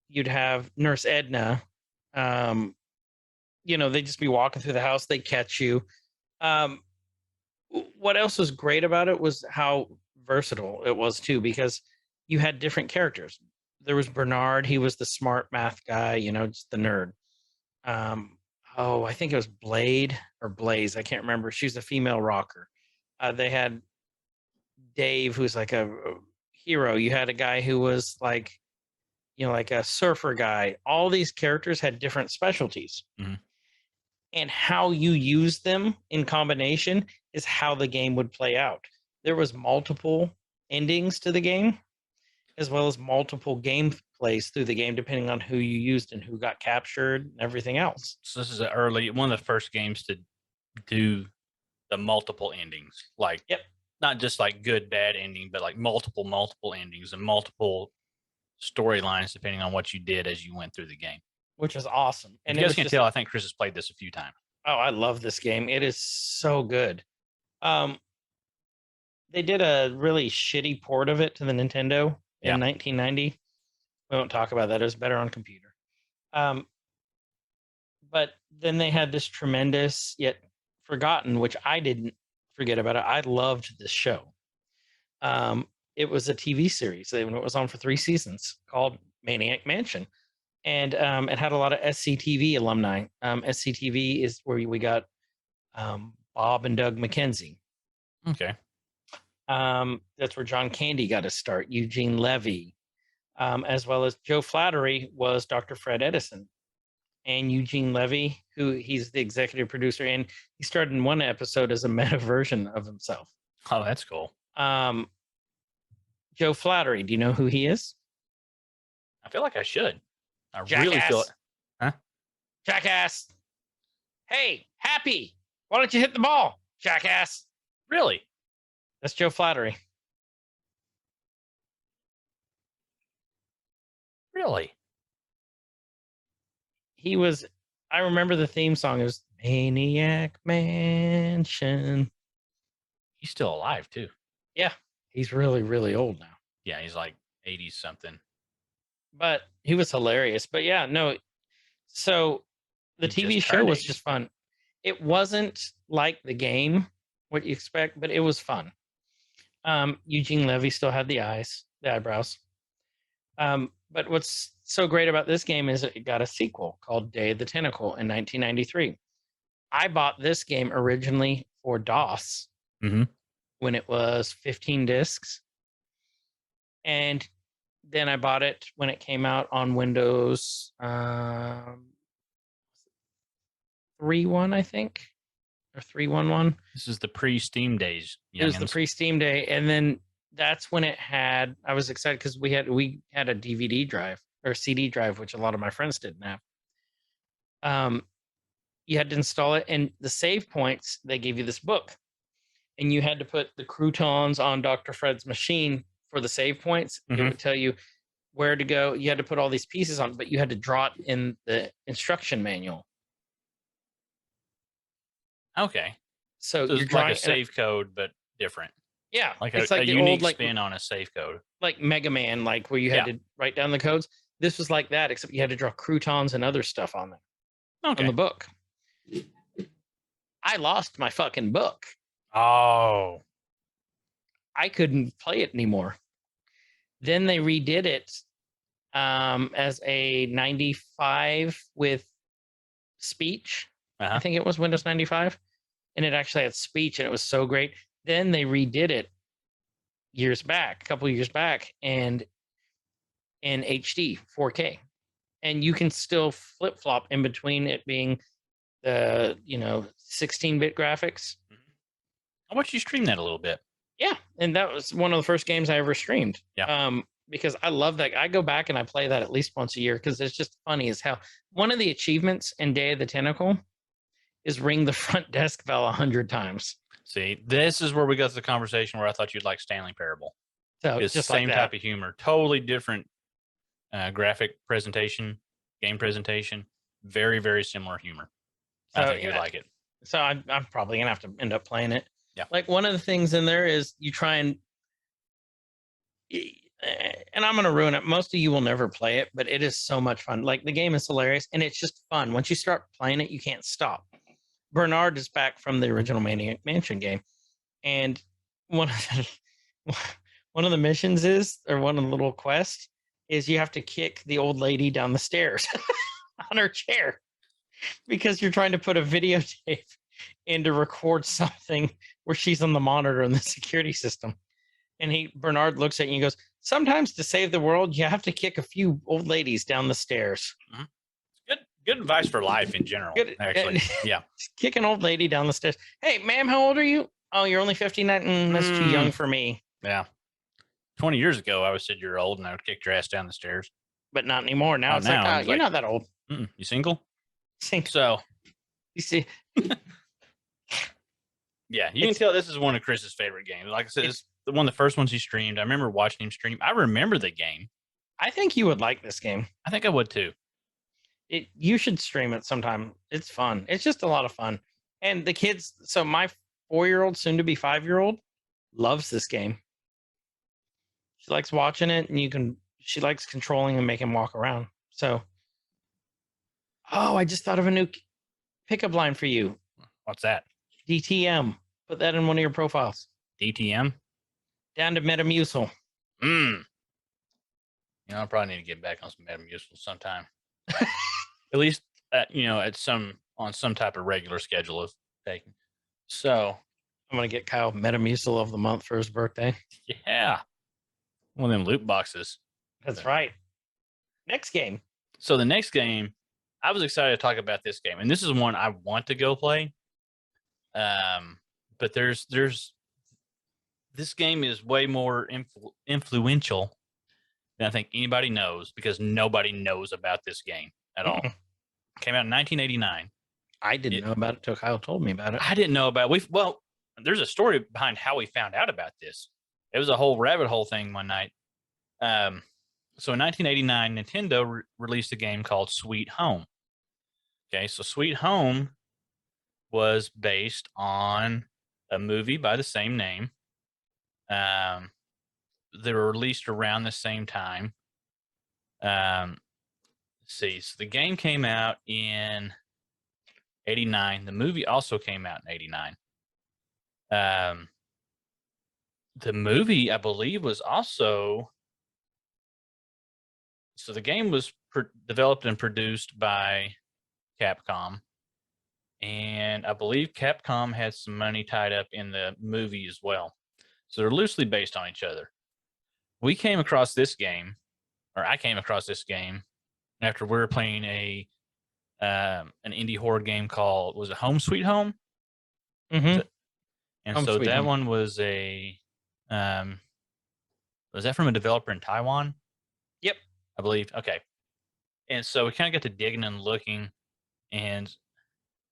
S2: you'd have Nurse Edna. They'd just be walking through the house, they'd catch you. What else was great about it was how versatile it was too, because you had different characters. There was Bernard, he was the smart math guy, just the nerd. I think it was Blade or Blaze, I can't remember. She was a female rocker. They had Dave, who's like a hero. You had a guy who was like, like a surfer guy. All these characters had different specialties.
S3: Mhm.
S2: And how you use them in combination is how the game would play out. There was multiple endings to the game, as well as multiple game plays through the game, depending on who you used and who got captured and everything else.
S3: So this is one of the first games to do the multiple endings. Like,
S2: Yep.
S3: Not just like good, bad ending, but like multiple endings and multiple storylines depending on what you did as you went through the game.
S2: Which is awesome.
S3: And
S2: And
S3: you guys can tell, I think Chris has played this a few times.
S2: Oh, I love this game. It is so good. They did a really shitty port of it to the Nintendo
S3: Yeah.
S2: in 1990. We won't talk about that. It was better on computer. But then they had this tremendous yet forgotten, which I didn't forget about it. I loved this show. It was a TV series. It was on for 3 seasons called Maniac Mansion. And it had a lot of SCTV alumni. SCTV is where we got Bob and Doug McKenzie.
S3: Okay.
S2: That's where John Candy got his start. Eugene Levy, as well as Joe Flattery was Dr. Fred Edison. And Eugene Levy, who he's the executive producer, and he started in one episode as a meta version of himself.
S3: Oh, that's cool.
S2: Joe Flattery, do you know who he is?
S3: I feel like I should. I
S2: Jackass.
S3: really feel it. Huh?
S2: Jackass. Hey, Happy, why don't you hit the ball, Jackass?
S3: Really?
S2: That's Joe Flattery.
S3: Really?
S2: He was, I remember the theme song. It was Maniac Mansion.
S3: He's still alive too.
S2: Yeah, he's really, really old now.
S3: Yeah, he's like 80 something.
S2: But he was hilarious. But yeah, no. So the
S3: He
S2: TV
S3: just
S2: show
S3: turned
S2: was
S3: 80.
S2: just fun. It wasn't like the game, what you expect, but it was fun. Eugene Levy still had the eyebrows. But what's so great about this game is it got a sequel called Day of the Tentacle in 1993. I bought this game originally for DOS when it was 15 discs. And then I bought it when it came out on Windows 3.1, I think, or 3.11.
S3: This is the pre-Steam days.
S2: It was the
S3: youngins.
S2: pre-Steam day, and then that's when it had. I was excited because we had a DVD drive or CD drive, which a lot of my friends didn't have. You had to install it, and the save points, they gave you this book, and you had to put the croutons on Dr. Fred's machine for the save points. It would tell you where to go. You had to put all these pieces on, but you had to draw it in the instruction manual.
S3: Okay.
S2: So
S3: So
S2: you're
S3: it's
S2: drawing
S3: like a save code, but different.
S2: Yeah,
S3: Like
S2: it's
S3: a
S2: like the
S3: unique
S2: old
S3: spin on a save code.
S2: like Mega Man, like where you had
S3: Yeah.
S2: to write down the codes. This was like that, except you had to draw croutons and other stuff on there
S3: Okay.
S2: on the book. I lost my fucking book.
S3: Oh.
S2: I couldn't play it anymore. Then they redid it as a 95 with speech.
S3: Uh-huh.
S2: I think it was Windows 95, and it actually had speech, and it was so great. Then they redid it a couple years back, and in HD 4K, and you can still flip flop in between it being the 16-bit graphics.
S3: I want you to stream that a little bit.
S2: Yeah, and that was one of the first games I ever streamed.
S3: Yeah.
S2: Because I love that. I go back and I play that at least once a year because it's just funny as hell. One of the achievements in Day of the Tentacle is ring the front desk bell 100 times.
S3: See, this is where we got to the conversation where I thought you'd like Stanley Parable.
S2: So
S3: It's
S2: just
S3: the same
S2: like that.
S3: type of humor, totally different graphic presentation, game presentation, very, very similar humor. I
S2: So,
S3: think you'd like it.
S2: So I'm probably gonna have to end up playing it.
S3: Yeah.
S2: Like one of the things in there is you try and I'm gonna ruin it. Most of you will never play it, but it is so much fun. Like the game is hilarious and it's just fun. Once you start playing it, you can't stop. Bernard is back from the original Maniac Mansion game, and one of the missions is, or one of the little quests is, you have to kick the old lady down the stairs on her chair because you're trying to put a videotape in to record something where she's on the monitor in the security system. And Bernard looks at you and goes, sometimes to save the world, you have to kick a few old ladies down the stairs.
S3: Mm-hmm. Good advice for life in general, actually. Yeah.
S2: Kick an old lady down the stairs. Hey, ma'am, how old are you? Oh, you're only 59. That's too young for me.
S3: Yeah. 20 years ago, I would said you're old and I would kick your ass down the stairs.
S2: But not anymore. Now it's
S3: now,
S2: like, you're not that old.
S3: You single?
S2: You
S3: So,
S2: see,
S3: yeah, you can tell this is one of Chris's favorite games. Like I said, it's one of the first ones he streamed. I remember watching him stream. I remember the game.
S2: I think you would like this game.
S3: I think I would too.
S2: You should stream it sometime. It's fun. It's just a lot of fun. And the kids, so my 4-year-old, soon to be 5-year-old, loves this game. She likes watching it, and she likes controlling and making him walk around. So, I just thought of a new pickup line for you.
S3: What's that?
S2: DTM. Put that in one of your profiles.
S3: DTM?
S2: Down to Metamucil.
S3: I probably need to get back on some Metamucil sometime. At least, on some type of regular schedule of taking. So,
S2: I'm going to get Kyle Metamucil of the month for his birthday.
S3: Yeah. One of them loot boxes.
S2: That's right. Next game.
S3: So the next game, I was excited to talk about this game, and this is one I want to go play. But there's this game is way more influential than I think anybody knows, because nobody knows about this game at all. Came out in 1989.
S2: I didn't know about it until Kyle told me about it.
S3: I didn't know about it. Well, there's a story behind how we found out about this. It was a whole rabbit hole thing one night. So in 1989, Nintendo released a game called Sweet Home. Okay, so Sweet Home was based on a movie by the same name. They were released around the same time. Let's see. So the game came out in 89. The movie also came out in 89. The movie, I believe, was also... So the game was developed and produced by Capcom. And I believe Capcom had some money tied up in the movie as well. So they're loosely based on each other. We came across this game, or I came across this game after we were playing an indie horror game called, was it Home Sweet Home?
S2: Mm-hmm.
S3: And
S2: Home
S3: so
S2: Sweet
S3: that
S2: Home.
S3: one was was that from a developer in Taiwan?
S2: Yep.
S3: I believe. Okay. And so we kind of got to digging and looking, and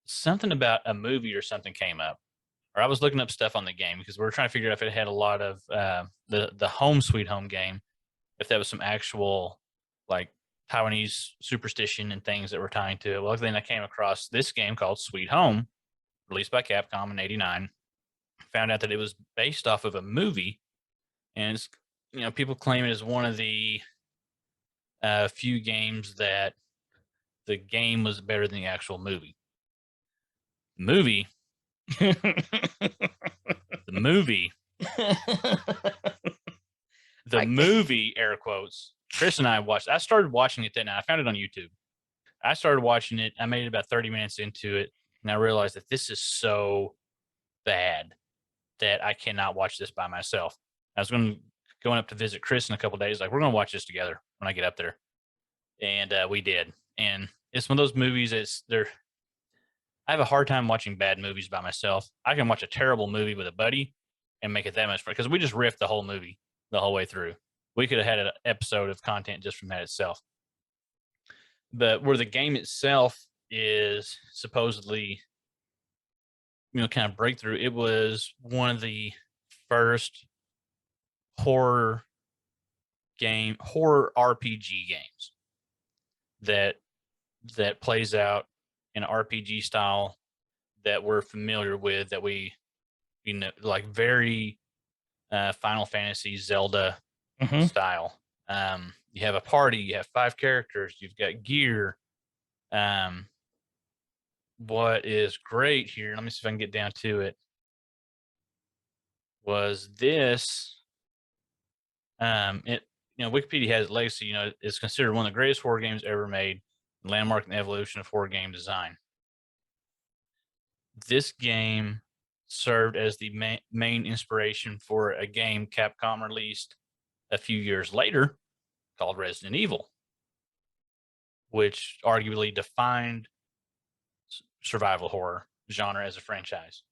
S3: something about a movie or something came up. Or I was looking up stuff on the game because we were trying to figure out if it had a lot of the Home Sweet Home game, if that was some actual like Taiwanese superstition and things that were tying to it. Well, then I came across this game called Sweet Home, released by Capcom in 89. Found out that it was based off of a movie, and it's, people claim it is one of the few games that the game was better than the actual movie. The movie, air quotes, Chris and I watched. I started watching it that night. I found it on YouTube. I started watching it. I made it about 30 minutes into it, and I realized that this is so bad that I cannot watch this by myself. I was going up to visit Chris in a couple of days. Like, we're going to watch this together when I get up there, and we did. And it's one of those movies. I have a hard time watching bad movies by myself. I can watch a terrible movie with a buddy and make it that much fun because we just riffed the whole movie the whole way through. We could have had an episode of content just from that itself. But where the game itself is supposedly, kind of breakthrough, it was one of the first horror RPG games that plays out in an RPG style that we're familiar with, that we, like very Final Fantasy, Zelda style. You have a party, you have 5 characters, you've got gear. What is great here, let me see if I can get down to it, was this. Wikipedia has legacy. It's considered one of the greatest horror games ever made, landmark in the evolution of horror game design. This game served as the main inspiration for a game Capcom released a few years later called Resident Evil, which arguably defined survival horror genre as a franchise.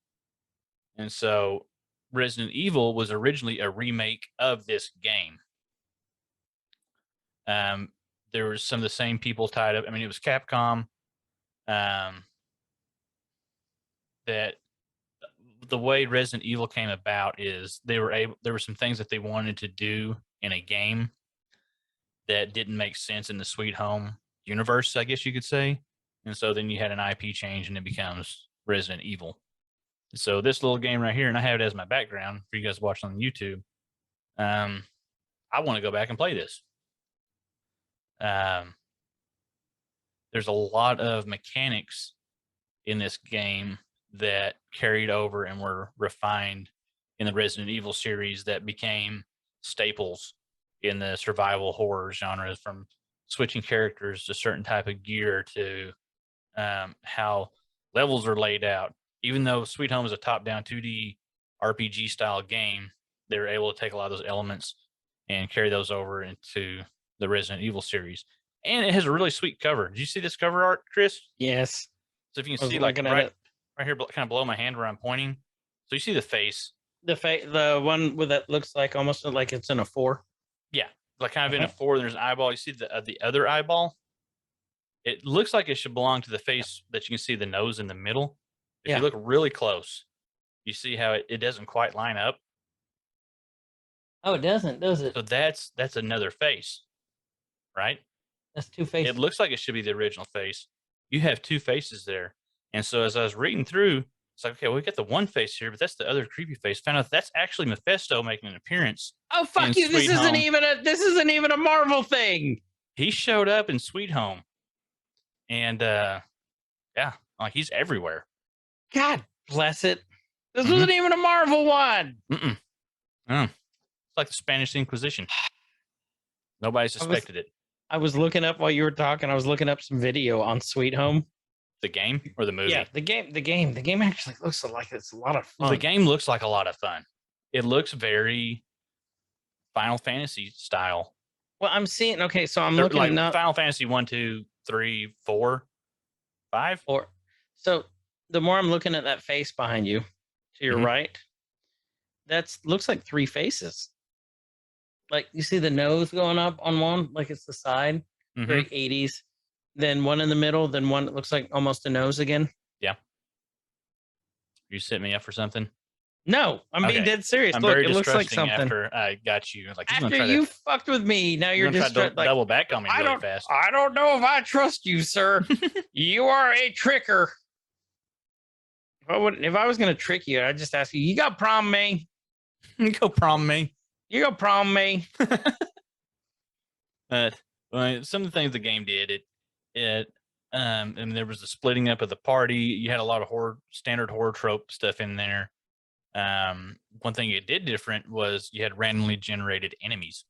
S3: And so Resident Evil was originally a remake of this game. There was some of the same people tied up. I mean, it was Capcom. That the way Resident Evil came about is there were some things that they wanted to do in a game that didn't make sense in the Sweet Home universe, I guess you could say. And so then you had an IP change and it becomes Resident Evil. So this little game right here, and I have it as my background for you guys to watch on YouTube. I want to go back and play this. There's a lot of mechanics in this game that carried over and were refined in the Resident Evil series that became staples in the survival horror genres, from switching characters to certain type of gear to how levels are laid out. Even though Sweet Home is a top-down 2D RPG style game, they were able to take a lot of those elements and carry those over into the Resident Evil series. And it has a really sweet cover. Did you see this cover art, Chris?
S2: Yes.
S3: So if you can see, like right here, kind of below my hand where I'm pointing. So you see the face.
S2: The one with that looks like almost like it's in a 4.
S3: Yeah, like kind of in a 4. There's an eyeball. You see the other eyeball. It looks like it should belong to the face that you can see the nose in the middle. If you look really close, you see how it doesn't quite line up.
S2: Oh, it doesn't, does it?
S3: So that's another face, right?
S2: That's 2 faces.
S3: It looks like it should be the original face. You have 2 faces there. And so as I was reading through, it's like, okay, well, we got the one face here, but that's the other creepy face. Found out that's actually Mephisto making an appeance.
S2: Oh, fuck you. This isn't even a Marvel thing.
S3: He showed up in Sweet Home. And like he's everywhere.
S2: God bless it. This wasn't even a Marvel one.
S3: Mm-mm. Oh. It's like the Spanish Inquisition. Nobody suspected it.
S2: I was looking up while you were talking. I was looking up some video on Sweet Home.
S3: The game or the movie?
S2: Yeah, the game. The game actually looks like it's a lot of fun.
S3: Well, the game looks like a lot of fun. It looks very Final Fantasy style.
S2: Well, I'm seeing. Okay, so I'm looking
S3: like
S2: now.
S3: Final Fantasy 1, 2, 3, 4, 5.
S2: So the more I'm looking at that face behind you, to your right, looks like 3 faces. Like you see the nose going up on one, like it's the side, very 80s. Then one in the middle, then one that looks like almost a nose again. Yeah.
S3: You set me up for something?
S2: No, I'm being dead serious.
S3: I'm
S2: Look,
S3: very
S2: it looks like
S3: distrusting
S2: something.
S3: after I got you. Like
S2: after you fucked with me, now you're just
S3: trying to double back on me really fast.
S2: I don't know if I trust you, sir. You are a tricker. If I was going to trick you, I'd just ask you, you got prom me?
S3: You go prom me.
S2: You go prom me.
S3: Some of the things the game did, and there was the splitting up of the party. You had a lot of standard horror trope stuff in there. One thing it did different was you had randomly generated enemies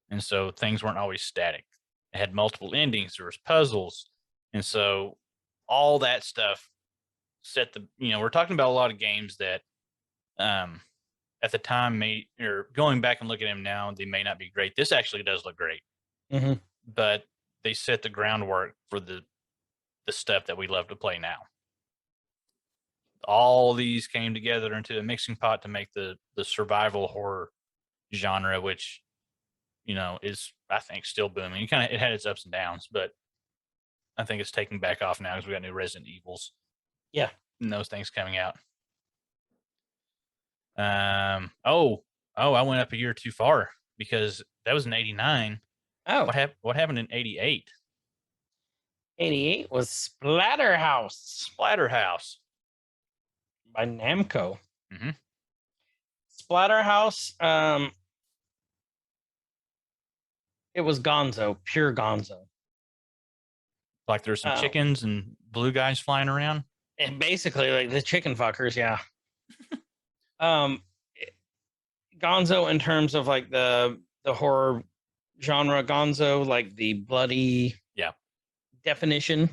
S3: and so things weren't always static. It had multiple endings. There was puzzles, and so all that stuff set the. We're talking about a lot of games that, at the time, or going back and looking at them now, they may not be great. This actually does look great, but they set the groundwork for the stuff that we love to play now. All these came together into a mixing pot to make the survival horror genre, which is, I think, still booming. It had its ups and downs, but I think it's taking back off now because we got new Resident Evils.
S2: Yeah,
S3: and those things coming out. I went up a year too far because that was in '89.
S2: Oh,
S3: What happened in '88?
S2: 88 was Splatterhouse
S3: Splatterhouse.
S2: by Namco.
S3: Mm-hmm.
S2: Splatterhouse, it was Gonzo, pure Gonzo.
S3: Like there's some chickens and blue guys flying around.
S2: And basically, like the chicken fuckers, yeah. Gonzo in terms of like the horror genre, Gonzo, like the bloody definition.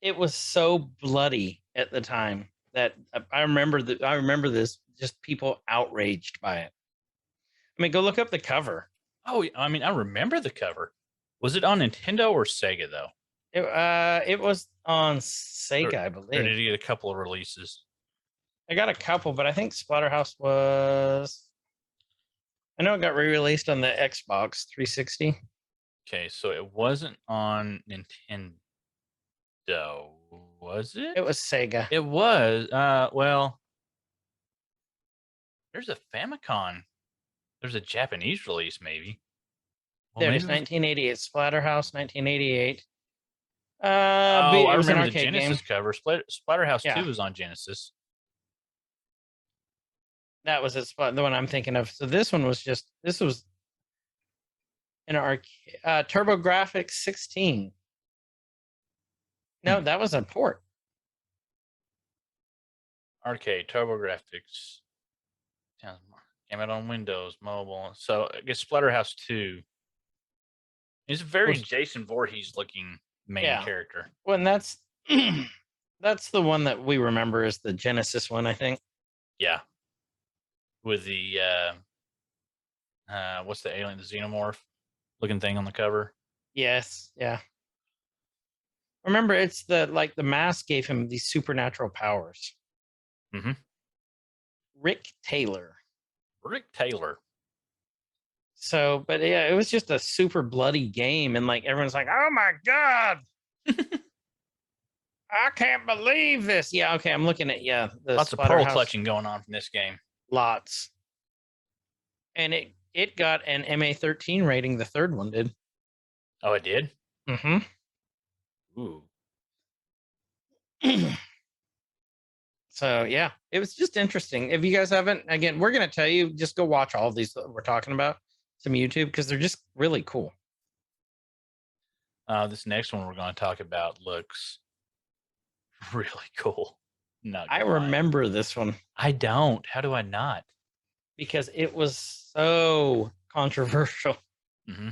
S2: It was so bloody at the time that I remember this, just people outraged by it. I mean, go look up the cover.
S3: Oh, I mean, I remember the cover. Was it on Nintendo or Sega though?
S2: It was on Sega, I believe.
S3: Or did it get a couple of releases?
S2: I got a couple, but I think Splatterhouse was. I know it got re-released on the Xbox 360.
S3: Okay, so it wasn't on Nintendo, was it?
S2: It was Sega.
S3: It was. Well, there's a Famicom. There's a Japanese release, maybe. Well,
S2: There's 1988 Splatterhouse, 1988.
S3: I
S2: it was an
S3: remember the
S2: arcade
S3: Genesis
S2: game.
S3: cover. Splatterhouse
S2: Yeah.
S3: 2 was on Genesis.
S2: That was the one I'm thinking of. So this one was an arcade. TurboGrafx 16. No, that was a port.
S3: Arcade, TurboGrafx. Came out on Windows, mobile. So I guess Splatterhouse 2 is a very Jason Voorhees looking main character.
S2: Well, and that's that's the one that we remember as the Genesis one, I think.
S3: Yeah. With the what's the alien, the xenomorph looking thing on the cover?
S2: Yes, yeah. Remember, it's the mask gave him these supernatural powers.
S3: Mm-hmm.
S2: Rick Taylor. So, but yeah, it was just a super bloody game, and like everyone's like, "Oh my god, I can't believe this!" Yeah, okay, I'm looking at the
S3: lots of pearl clutching going on from this game.
S2: Lots, and it got an MA13 rating. The third one did.
S3: Oh, it did.
S2: Mm-hmm.
S3: Ooh.
S2: So yeah, it was just interesting. If you guys haven't, again, we're gonna tell you, just go watch all of these that we're talking about, some YouTube, because they're just really cool.
S3: This next one we're going to talk about looks really cool.
S2: I remember this one.
S3: I don't. How do I not?
S2: Because it was so controversial.
S3: Mm-hmm.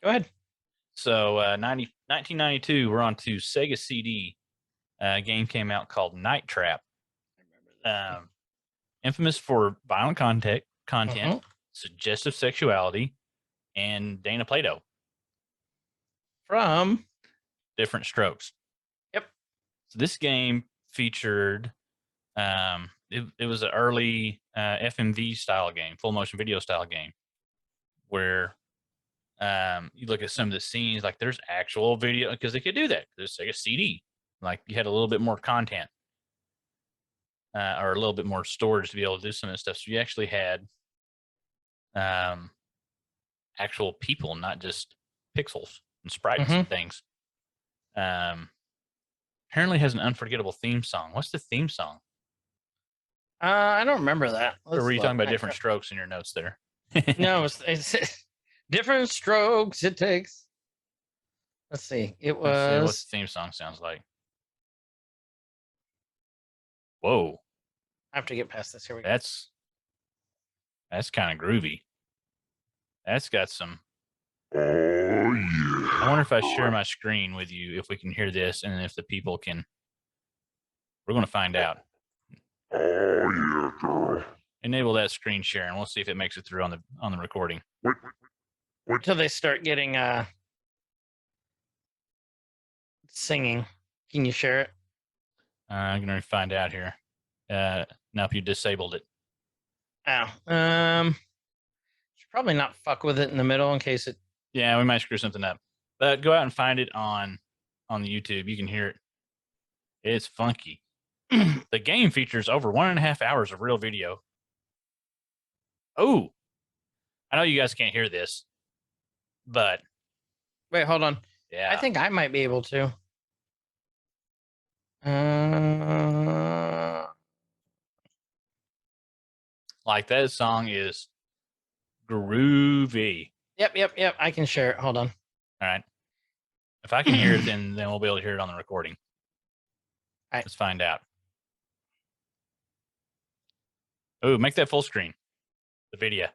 S2: Go ahead.
S3: So 1992, we're on to Sega CD. A game came out called Night Trap. Infamous for violent content, suggestive sexuality, and Dana Plato.
S2: From
S3: Different Strokes.
S2: Yep.
S3: So this game featured, it was an early FMV style game, full motion video style game, where you look at some of the scenes, like there's actual video, because they could do that. There's like a CD, like you had a little bit more content. Or a little bit more storage to be able to do some of this stuff. So you actually had actual people, not just pixels and sprites and things. Apparently has an unforgettable theme song. What's the theme song?
S2: I don't remember that.
S3: Or were you talking about Different Strokes in your notes there?
S2: No, it's Different Strokes it takes. Let's see. It was.
S3: Let's see what the theme song sounds like. Whoa.
S2: I have to get past this. Here we go.
S3: That's That's kind of groovy. That's got some.
S4: Oh, yeah.
S3: I wonder if I share my screen with you, if we can hear this, and if the people can. We're going to find out.
S4: Oh, yeah, girl.
S3: Enable that screen share, and we'll see if it makes it through on the recording.
S4: Wait.
S2: Until they start getting singing. Can you share it?
S3: I'm going to find out here. Now, if you disabled it.
S2: Oh. Should probably not fuck with it in the middle in case it.
S3: Yeah, we might screw something up. But go out and find it on the YouTube. You can hear it. It's funky. The game features over 1.5 hours of real video. Oh, I know you guys can't hear this, but
S2: Wait, hold on.
S3: yeah,
S2: I think I might be able to.
S3: like that song is groovy.
S2: Yep. I can share it. Hold on.
S3: All right. If I can hear it, then we'll be able to hear it on the recording.
S2: All right.
S3: Let's find out. Oh, make that full screen. The video.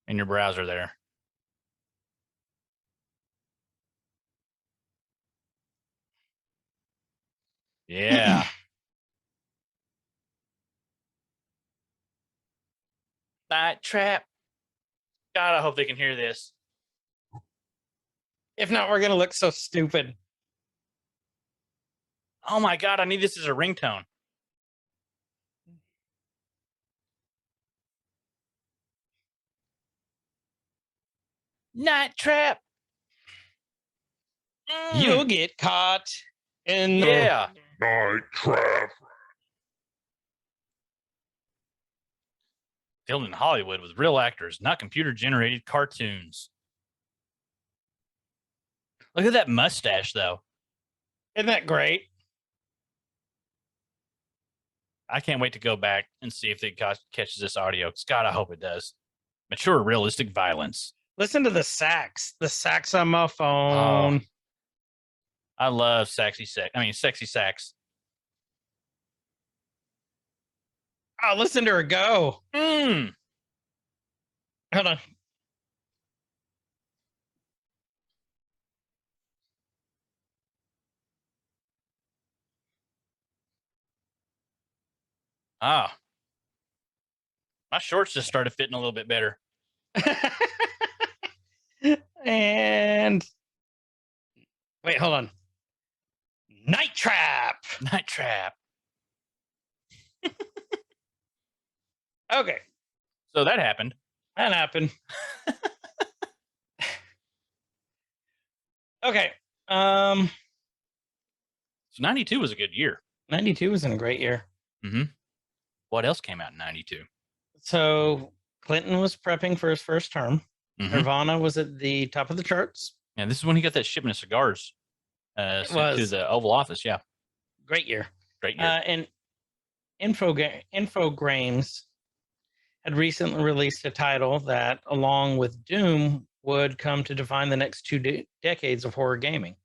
S3: In your browser there. Yeah. Night Trap. God, I hope they can hear this.
S2: If not, we're gonna look so stupid.
S3: Oh my God, I need this as a ringtone. Night Trap.
S2: You'll get caught in the
S3: Yeah.
S4: Night Trap.
S3: Filmed in Hollywood with real actors, not computer-generated cartoons. Look at that mustache, though.
S2: Isn't that great?
S3: I can't wait to go back and see if it catches this audio. God, I hope it does. Mature, realistic violence.
S2: Listen to the sax. The sax on my phone.
S3: I love sexy sax.
S2: Oh, listen to her go.
S3: Mm.
S2: Hold on.
S3: Ah. My shorts just started fitting a little bit better.
S2: And wait, hold on. Night Trap.
S3: Night Trap.
S2: Okay.
S3: So that happened.
S2: That happened. Okay.
S3: So 92 was a good year.
S2: 92 was in a great year.
S3: Mm-hmm. What else came out in 92?
S2: So Clinton was prepping for his first term.
S3: Mhm.
S2: Nirvana was at the top of the charts.
S3: And this is when he got that shipment of cigars sent to
S2: was.
S3: the Oval Office. Yeah.
S2: Great year.
S3: Great year.
S2: And Infogrames had recently released a title that, along with Doom, would come to define the next two decades of horror gaming.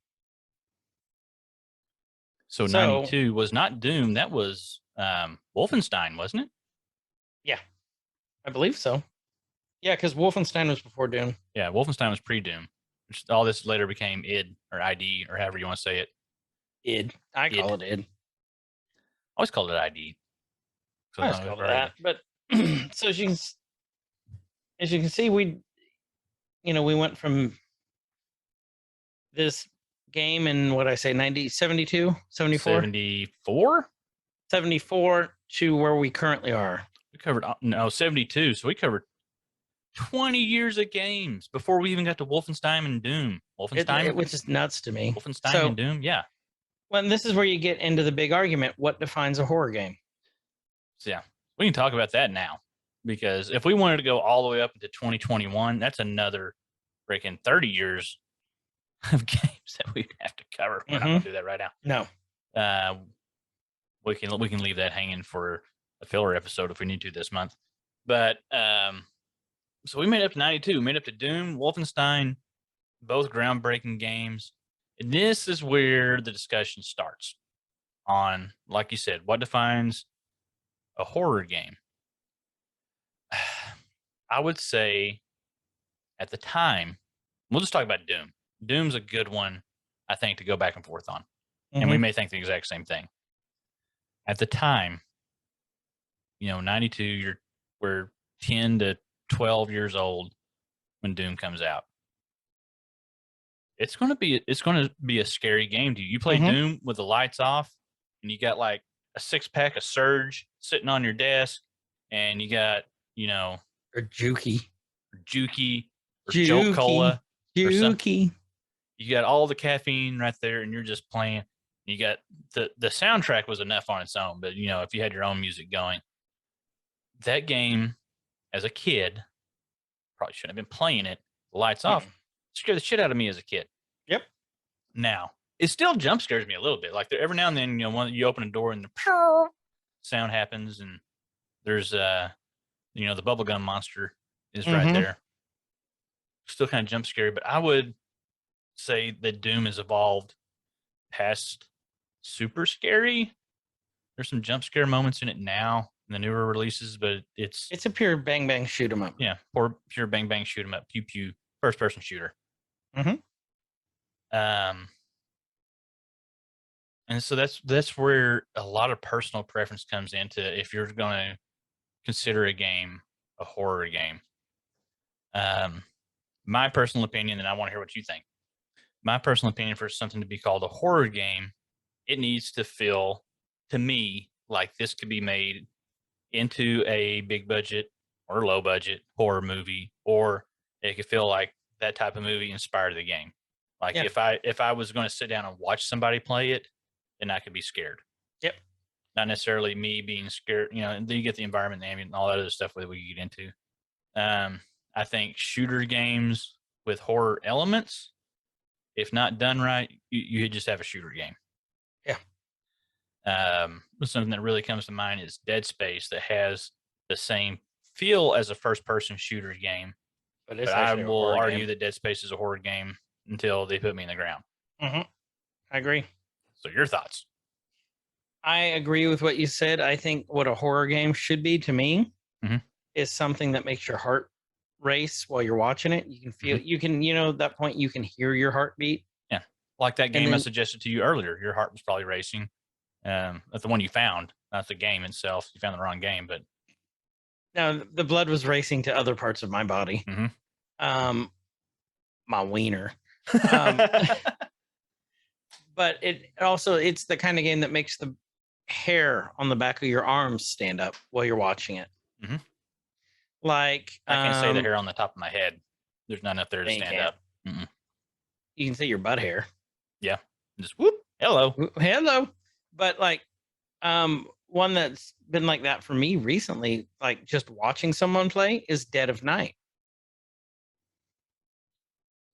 S3: So 92 was not Doom. That was Wolfenstein, wasn't it?
S2: Yeah, I believe so. Yeah, because Wolfenstein was before Doom.
S3: Yeah, Wolfenstein was pre-Doom. Which all this later became id or ID or however you want to say it.
S2: Id. I call it id.
S3: I always called it ID.
S2: I always called it that. But so as you can see, we went from this game in what I say 72, 74?
S3: 74?
S2: 74 to where we currently are.
S3: We covered 72. So we covered 20 years of games before we even got to Wolfenstein and Doom. Wolfenstein,
S2: which is nuts to me.
S3: Wolfenstein and Doom, yeah.
S2: Well, this is where you get into the big argument. What defines a horror game?
S3: So yeah, we can talk about that now. Because if we wanted to go all the way up into 2021, that's another freaking 30 years of games that we'd have to cover. We're not going to do that right now.
S2: No.
S3: We can leave that hanging for a filler episode if we need to this month. But so we made it up to 92. We made it up to Doom, Wolfenstein, both groundbreaking games. And this is where the discussion starts on, like you said, what defines a horror game. I would say at the time, we'll just talk about Doom. Doom's a good one, I think, to go back and forth on. And we may think the exact same thing. At the time, 92, we're 10 to 12 years old when Doom comes out. It's going to be a scary game to you. You play Doom with the lights off, and you got like a 6-pack of Surge sitting on your desk, and you got
S2: or Juki,
S3: or Jolt Cola,
S2: Juki.
S3: You got all the caffeine right there, and you're just playing. You got the soundtrack was enough on its own, but if you had your own music going, that game as a kid probably shouldn't have been playing it. The lights off, scared the shit out of me as a kid.
S2: Yep.
S3: Now it still jump scares me a little bit. Like every now and then, when you open a door and the sound happens, and there's the bubblegum monster is right there. Still kind of jump scary, but I would say that Doom has evolved past super scary. There's some jump scare moments in it now in the newer releases, but it's
S2: a pure bang bang shoot 'em up.
S3: Yeah, pure bang bang shoot 'em up, pew pew, first person shooter. And so that's where a lot of personal preference comes into if you're going to consider a game a horror game. My personal opinion, and I want to hear what you think. My personal opinion, for something to be called a horror game, it needs to feel, to me, like this could be made into a big budget or low budget horror movie, or it could feel like that type of movie inspired the game. Like if I was going to sit down and watch somebody play it, then I could be scared.
S2: Yep.
S3: Not necessarily me being scared, and then you get the environment, the ambient, and all that other stuff that we get into. I think shooter games with horror elements, if not done right, you just have a shooter game.
S2: Yeah.
S3: Something that really comes to mind is Dead Space, that has the same feel as a first-person shooter game. But I will argue that Dead Space is a horror game until they put me in the ground.
S2: I agree.
S3: So your thoughts?
S2: I agree with what you said. I think what a horror game should be to me is something that makes your heart race while you're watching it. You can feel, you can, at that point you can hear your heartbeat.
S3: Yeah. Like that game I suggested to you earlier. Your heart was probably racing. That's the one you found, not the game itself. You found the wrong game, but.
S2: No, the blood was racing to other parts of my body. My wiener. But it's the kind of game that makes the hair on the back of your arms stand up while you're watching it. Like
S3: I can't say the hair on the top of my head. There's not enough there to stand up.
S2: You can say your butt hair.
S3: Yeah. Just whoop. Hello.
S2: Hello. But like one that's been like that for me recently, like just watching someone play, is Dead of Night.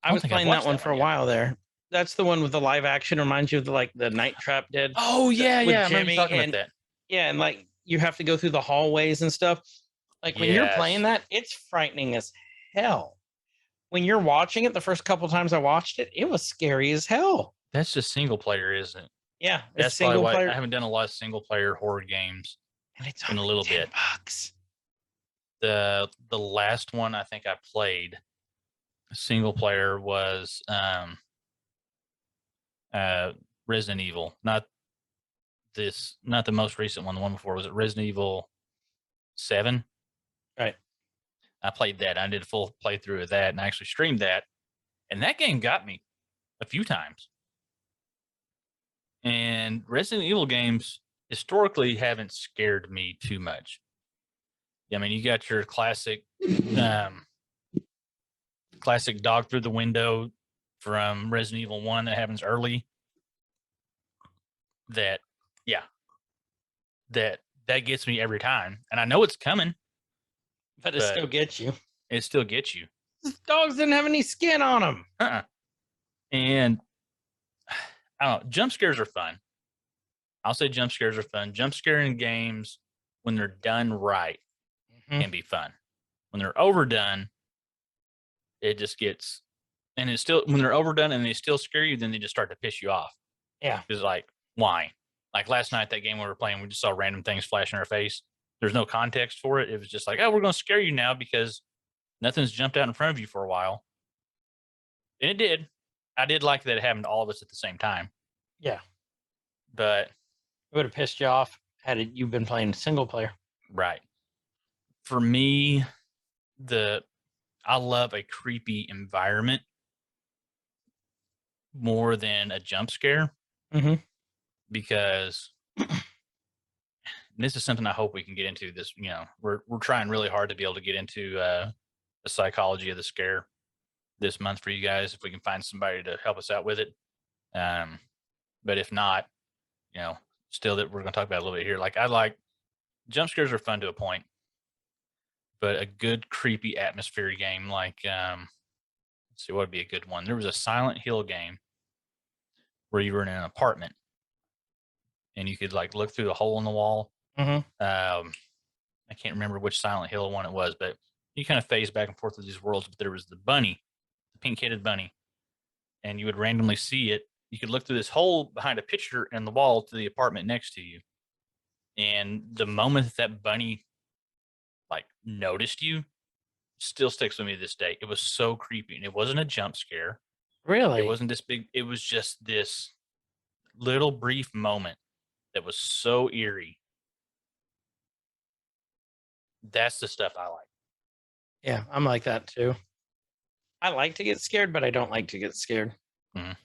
S2: I was playing that one for a while there. That's the one with the live action. Reminds you of the Night Trap Dead.
S3: Oh yeah,
S2: with
S3: yeah.
S2: Jimmy,
S3: I remember talking about that.
S2: Yeah, and like you have to go through the hallways and stuff. Like when you're playing that, it's frightening as hell. When you're watching it, the first couple times I watched it, it was scary as hell.
S3: That's just single player, isn't it?
S2: Yeah,
S3: that's single player. I haven't done a lot of single player horror games,
S2: and it's
S3: in a little bit.
S2: $10.
S3: The last one I think I played single player was Resident Evil. Not the most recent one. The one before, was it Resident Evil 7?
S2: Right.
S3: I played that. I did a full playthrough of that and I actually streamed that. And that game got me a few times. And Resident Evil games historically haven't scared me too much. I mean, you got your classic dog through the window from Resident Evil 1 that happens early. That gets me every time. And I know it's coming.
S2: But it still gets you.
S3: It still gets you.
S2: These dogs didn't have any skin on them.
S3: And I don't know. Jump scares are fun. I'll say jump scares are fun. Jump scaring games, when they're done right, can be fun. When they're overdone, it just gets, and it's still, when they're overdone and they still scare you, then they just start to piss you off.
S2: Yeah.
S3: It's like, why? Like last night, that game we were playing, we just saw random things flash in our face. There's no context for it. It was just like, oh, we're going to scare you now because nothing's jumped out in front of you for a while. And it did. I did like that it happened to all of us at the same time.
S2: Yeah.
S3: But
S2: It would have pissed you off had you been playing single player.
S3: right. For me, I love a creepy environment more than a jump scare.
S2: Mm-hmm.
S3: Because this is something I hope we can get into this, we're trying really hard to be able to get into the psychology of the scare this month for you guys, if we can find somebody to help us out with it. But if not, still that we're going to talk about a little bit here. Like, I like jump scares are fun to a point, but a good creepy atmosphere game, like, let's see, what would be a good one? There was a Silent Hill game where you were in an apartment and you could like look through the hole in the wall.
S2: Mm-hmm.
S3: I can't remember which Silent Hill one it was, but you kind of phase back and forth with these worlds. But there was the bunny, the pink-headed bunny, and you would randomly see it. You could look through this hole behind a picture in the wall to the apartment next to you. And the moment that bunny like noticed you still sticks with me to this day. It was so creepy. And it wasn't a jump scare.
S2: Really?
S3: It wasn't this big. It was just this little brief moment that was so eerie. That's the stuff I like.
S2: Yeah, I'm like that too. I like to get scared, but I don't like to get scared.
S3: Mhm.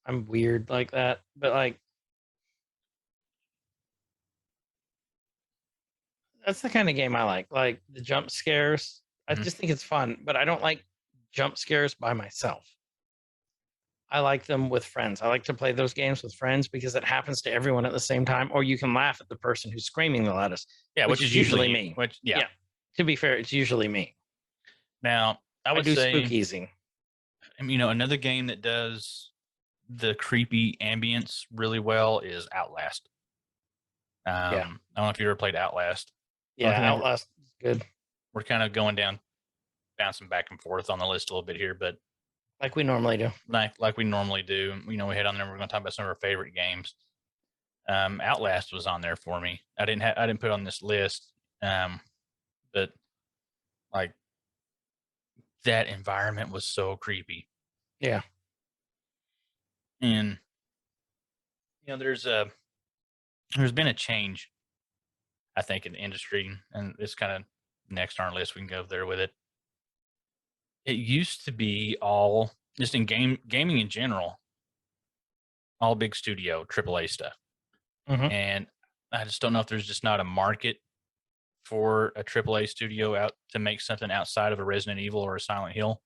S2: I'm weird like that. But like, that's the kind of game I like. Like the jump scares. I
S3: Mhm.
S2: just think it's fun, but I don't like jump scares by myself. I like them with friends. I like to play those games with friends because it happens to everyone at the same time, or you can laugh at the person who's screaming the loudest.
S3: Yeah, which is usually
S2: me.
S3: Which, yeah.
S2: To be fair, it's usually me.
S3: Now, I would
S2: do
S3: say,
S2: spook easy.
S3: another game that does the creepy ambience really well is Outlast. I don't know if you ever played Outlast.
S2: Yeah,
S3: Okay.
S2: Outlast is good.
S3: We're kind of going down, bouncing back and forth on the list a little bit here, but
S2: Like we normally do.
S3: like we normally do. We head on there. We're going to talk about some of our favorite games. Outlast was on there for me. I didn't put it on this list, but like that environment was so creepy.
S2: Yeah.
S3: And there's been a change, I think, in the industry, and it's kind of next on our list. We can go there with it. It used to be all just in gaming in general, all big studio AAA stuff.
S2: Mhm.
S3: And I just don't know if there's just not a market for a AAA studio out to make something outside of a Resident Evil or a Silent Hill.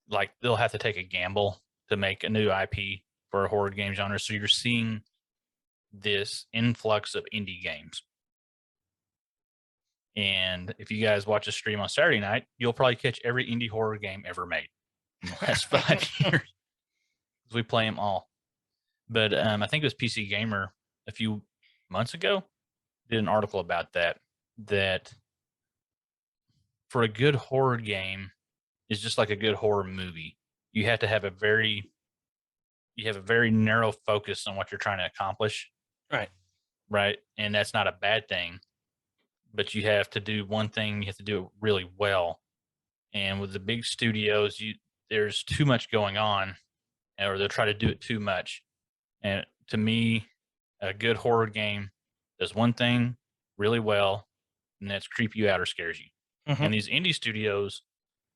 S3: Like, they'll have to take a gamble to make a new IP for a horror game genre. So you're seeing this influx of indie games. And if you guys watch a stream on Saturday night, you'll probably catch every indie horror game ever made in the last 5 years. Because we play them all. But I think it was PC Gamer a few months ago did an article about that for a good horror game is just like a good horror movie. You have to have a very narrow focus on what you're trying to accomplish. Right. And that's not a bad thing, but you have to do one thing. You have to do it really well. And with the big studios, there's too much going on, or they'll try to do it too much. And to me, a good horror game does one thing really well, and that's creep you out or scares you.
S2: Mhm.
S3: And these indie studios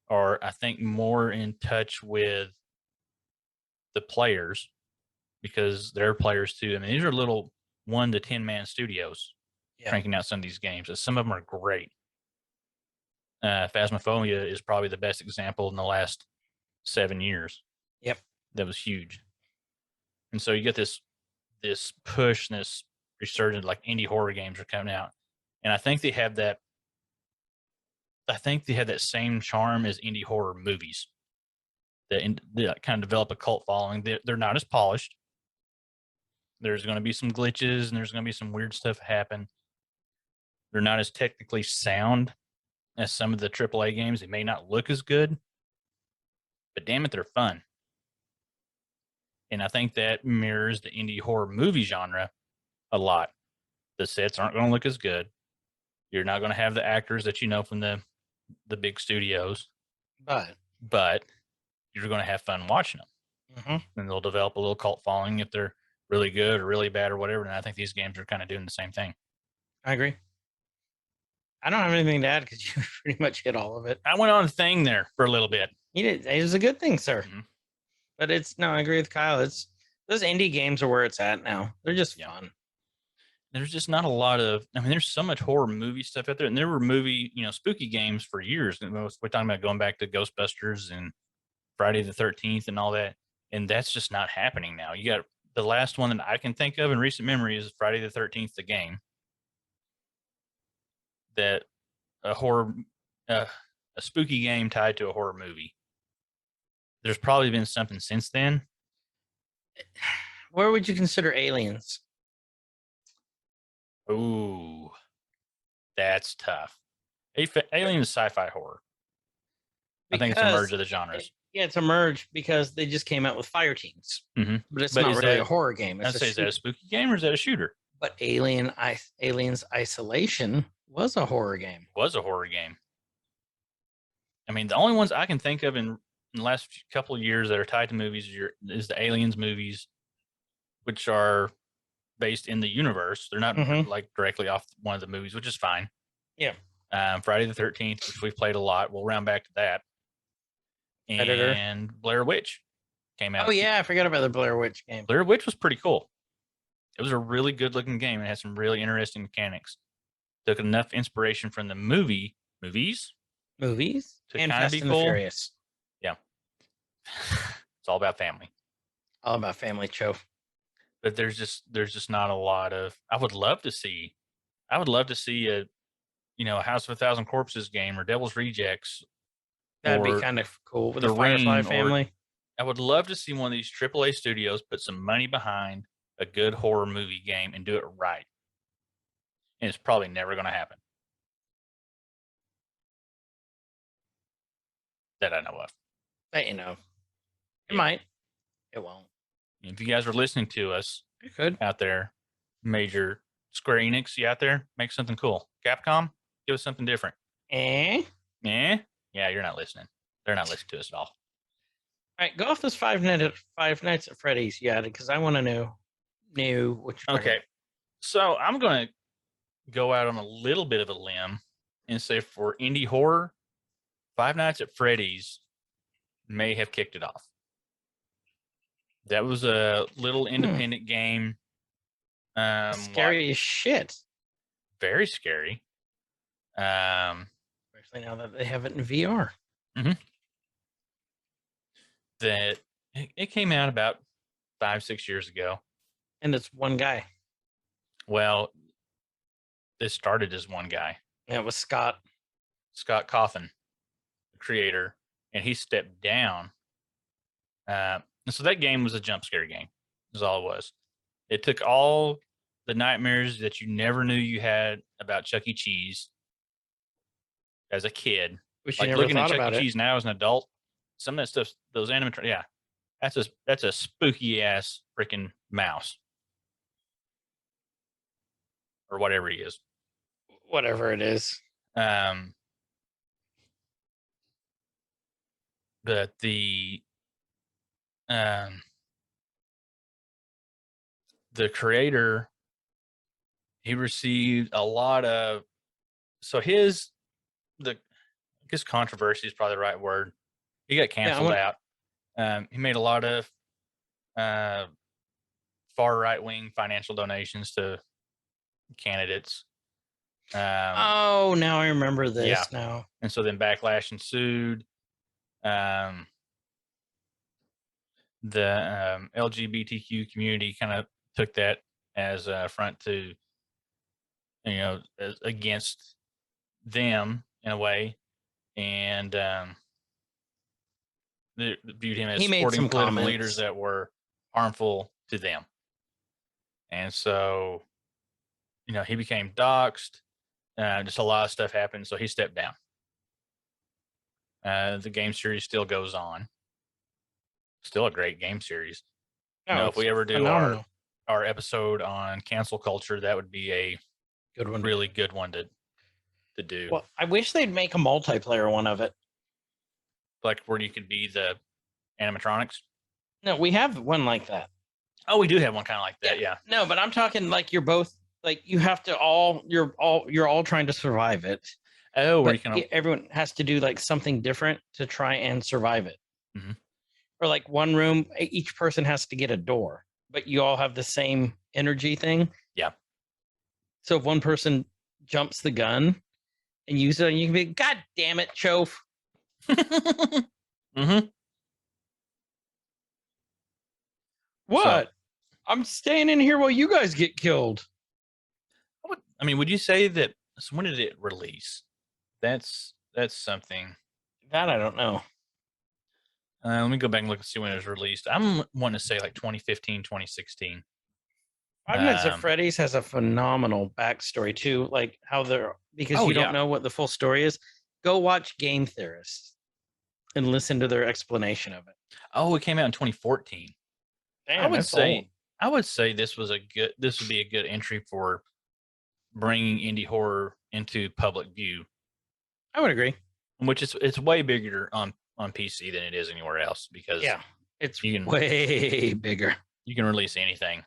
S3: are, I think, more in touch with the players because they're players too. I mean, these are little 1 to 10 man studios cranking out some of these games. And some of them are great. Phasmophobia is probably the best example in the last 7 years.
S2: Yep.
S3: That was huge. And so you get this push and this resurgence, like indie horror games are coming out. And I think they have that same charm as indie horror movies that kind of develop a cult following. They're not as polished. There's going to be some glitches and there's going to be some weird stuff happen. They're not as technically sound as some of the AAA games. They may not look as good, but damn it, they're fun. And I think that mirrors the indie horror movie genre a lot. The sets aren't going to look as good. You're not going to have the actors that you know from the big studios,
S2: But
S3: but you're going to have fun watching them.
S2: mm-hmm.
S3: And they'll develop a little cult following if they're really good or really bad or whatever. And I think these games are kind of doing the same thing.
S2: I agree. I don't have anything to add because you pretty much hit all of it.
S3: I went on a thing there for a little bit.
S2: You did. It was a good thing, sir.
S3: Mhm.
S2: But I agree with Kyle. Those indie games are where it's at now. They're just fun.
S3: There's just not a lot of, there's so much horror movie stuff out there. And there were spooky games for years. And we're talking about going back to Ghostbusters and Friday the 13th and all that. And that's just not happening now. You got the last one that I can think of in recent memory is Friday the 13th, the game. That a spooky game tied to a horror movie. There's probably been something since then.
S2: Where would you consider Aliens?
S3: Ooh, that's tough. Alien is sci-fi horror. I think it's a merge of the genres.
S2: Yeah, it's a merge because they just came out with Fire Teams.
S3: Mm-hmm.
S2: But it's not really a horror game.
S3: Is that a spooky game or is that a shooter?
S2: But Aliens Isolation was a horror game.
S3: Was a horror game. The only ones I can think of in the last couple of years that are tied to movies is the Aliens movies, which are based in the universe. They're not like directly off one of the movies, which is fine.
S2: Yeah.
S3: Friday the 13th, which we've played a lot. We'll round back to that.
S2: Predator.
S3: And Blair Witch came out.
S2: Oh, yeah. I forgot about the Blair Witch game.
S3: Blair Witch was pretty cool. It was a really good looking game. It had some really interesting mechanics. Took enough inspiration from the movies to
S2: and
S3: kind of
S2: Fast
S3: be
S2: and
S3: cool.
S2: the Furious.
S3: Yeah. It's all about family.
S2: All about family, Cho.
S3: But there's just not a lot of. I would love to see a House of a Thousand Corpses game or Devil's Rejects.
S2: That'd be kind of cool with the
S3: Ring
S2: Firefly family.
S3: I would love to see one of these AAA studios put some money behind a good horror movie game and do it right. And it's probably never going to happen. That I know of.
S2: That It might. It won't.
S3: If you guys are listening to us,
S2: It could.
S3: out there, major Square Enix, you out there, make something cool. Capcom, give us something different.
S2: Eh?
S3: Yeah, you're not listening. They're not listening to us at all.
S2: All right, go off this Five Nights at Freddy's yet, because I want to know what you're
S3: Okay, so I'm going to go out on a little bit of a limb and say for indie horror, Five Nights at Freddy's may have kicked it off. That was a little independent game.
S2: Scary as shit.
S3: Very scary.
S2: Especially now that they have it in VR.
S3: That it came out about 5-6 years ago.
S2: And it's one guy.
S3: Well, this started as one guy.
S2: Yeah, it was Scott
S3: Cawthon, the creator, and he stepped down. And so that game was a jump scare game, is all it was. It took all the nightmares that you never knew you had about Chuck E. Cheese as a kid.
S2: Which you
S3: Like
S2: never
S3: looking at
S2: thought
S3: Chuck
S2: about
S3: E.
S2: it.
S3: Cheese now as an adult, some of that stuff, those animatronics, yeah, that's a spooky ass freaking mouse. Or whatever he is.
S2: Whatever it is.
S3: But the creator, he received a lot of, I guess controversy is probably the right word. He got canceled out. He made a lot of far right wing financial donations to candidates.
S2: Now I remember this.
S3: Yeah.
S2: Now,
S3: and so then backlash ensued. The LGBTQ community kind of took that as a front to, against them in a way, and they viewed him as
S2: He made
S3: supporting
S2: some
S3: political
S2: comments.
S3: leaders that were harmful to them, and so he became doxxed. Just a lot of stuff happened, so he stepped down. The game series still goes on. Still a great game series.
S2: No,
S3: If we ever do
S2: phenomenal.
S3: our episode on cancel culture, that would be a
S2: Good one.
S3: really good one to do.
S2: Well, I wish they'd make a multiplayer one of it.
S3: Like where you could be the animatronics.
S2: No, we have one like that.
S3: Oh, we do have one kind of like that. Yeah.
S2: No, but I'm talking like you're both like you have to all you're all trying to survive it.
S3: Oh, where you
S2: But
S3: can.
S2: everyone has to do like something different to try and survive it.
S3: Mhm.
S2: Or like one room, each person has to get a door, but you all have the same energy thing.
S3: Yeah.
S2: So if one person jumps the gun and uses it, you can be, God damn it, Choaf.
S3: Mm-hmm.
S2: What? I'm staying in here while you guys get killed.
S3: I mean, would you say that? So when did it release? That's something.
S2: That I don't know.
S3: Let me go back and look and see when it was released. I'm wanting to say like 2015, 2016.
S2: Five Nights at Freddy's has a phenomenal backstory too, like how they're because
S3: Oh,
S2: you
S3: yeah.
S2: don't know what the full story is. Go watch Game Theorists and listen to their explanation of it.
S3: Oh, it came out in 2014.
S2: Damn,
S3: I would
S2: that's
S3: say
S2: old.
S3: this would be a good entry for bringing indie horror into public view,
S2: I would agree.
S3: which it's way bigger on PC than it is anywhere else because
S2: Yeah, it's
S3: you can
S2: way bigger.
S3: you can release anything,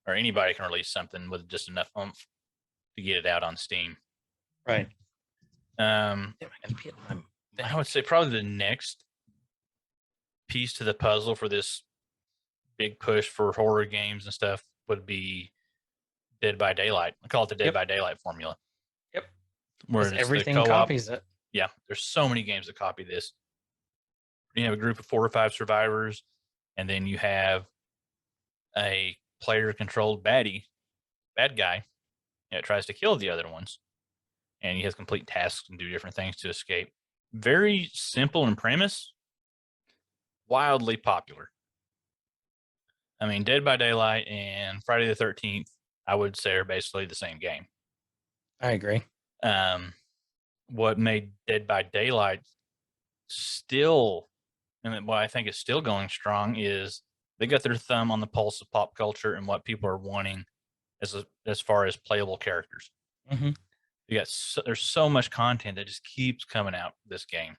S3: or anybody can release something with just enough oomph to get it out on Steam.
S2: Right.
S3: Um,
S2: Damn, I keep hitting my
S3: I would say probably the next piece to the puzzle for this big push for horror games and stuff would be Dead by Daylight. I call it the Dead
S2: Yep.
S3: by Daylight formula.
S2: Yep.
S3: Where
S2: Because
S3: it's
S2: everything
S3: the co-op.
S2: copies it.
S3: Yeah, there's so many games that copy this. You have a group of 4 or 5 survivors, and then you have a player-controlled bad guy that tries to kill the other ones, and he has complete tasks and do different things to escape. Very simple in premise, wildly popular. I mean, Dead by Daylight and Friday the 13th, I would say, are basically the same game.
S2: I agree.
S3: What made Dead by Daylight still, and what I think is still going strong, is they got their thumb on the pulse of pop culture and what people are wanting as far as playable characters.
S2: Mm-hmm.
S3: There's so much content that just keeps coming out this game.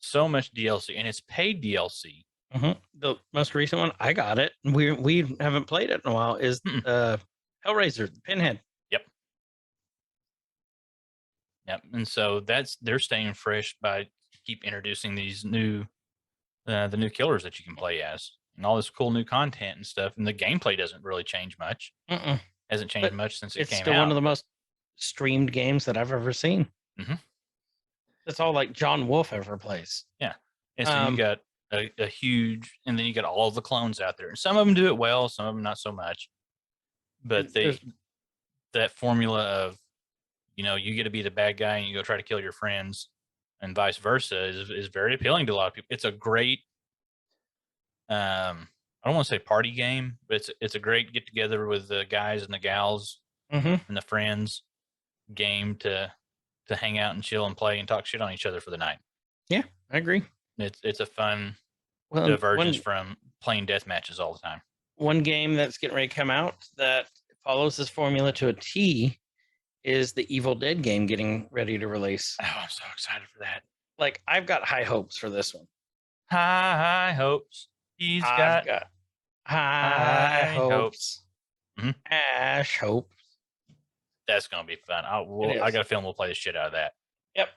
S3: So much DLC, and it's paid DLC.
S2: Mm-hmm. The most recent one, I got it. We haven't played it in a while. Is Hellraiser, Pinhead.
S3: Yep. And so they're staying fresh by keep introducing these the new killers that you can play as, and all this cool new content and stuff. And the gameplay doesn't really change much.
S2: Mm-mm.
S3: Hasn't changed
S2: But
S3: much since it
S2: It's
S3: came
S2: still
S3: out.
S2: one of the most streamed games that I've ever seen.
S3: Mhm.
S2: That's all like John Wolfe ever plays.
S3: And so you got a huge, and then you got all the clones out there. And some of them do it well, some of them not so much. But that formula of, you get to be the bad guy and you go try to kill your friends and vice versa is very appealing to a lot of people. It's a great, I don't want to say party game, but it's a great get together with the guys and the gals
S2: Mm-hmm.
S3: and the friends game to hang out and chill and play and talk shit on each other for the night.
S2: I agree.
S3: It's a fun
S2: Well,
S3: divergence from playing death matches all the time.
S2: one game that's getting ready to come out that follows this formula to a T is the Evil Dead game getting ready to release.
S3: Oh, I'm so excited for that.
S2: Like, I've got high hopes for this one.
S3: High hopes.
S2: I've got high
S3: high
S2: hopes.
S3: Mhm.
S2: Ash hope.
S3: That's gonna be fun. I
S2: is.
S3: got a feeling we'll play the shit out of that.
S2: Yep.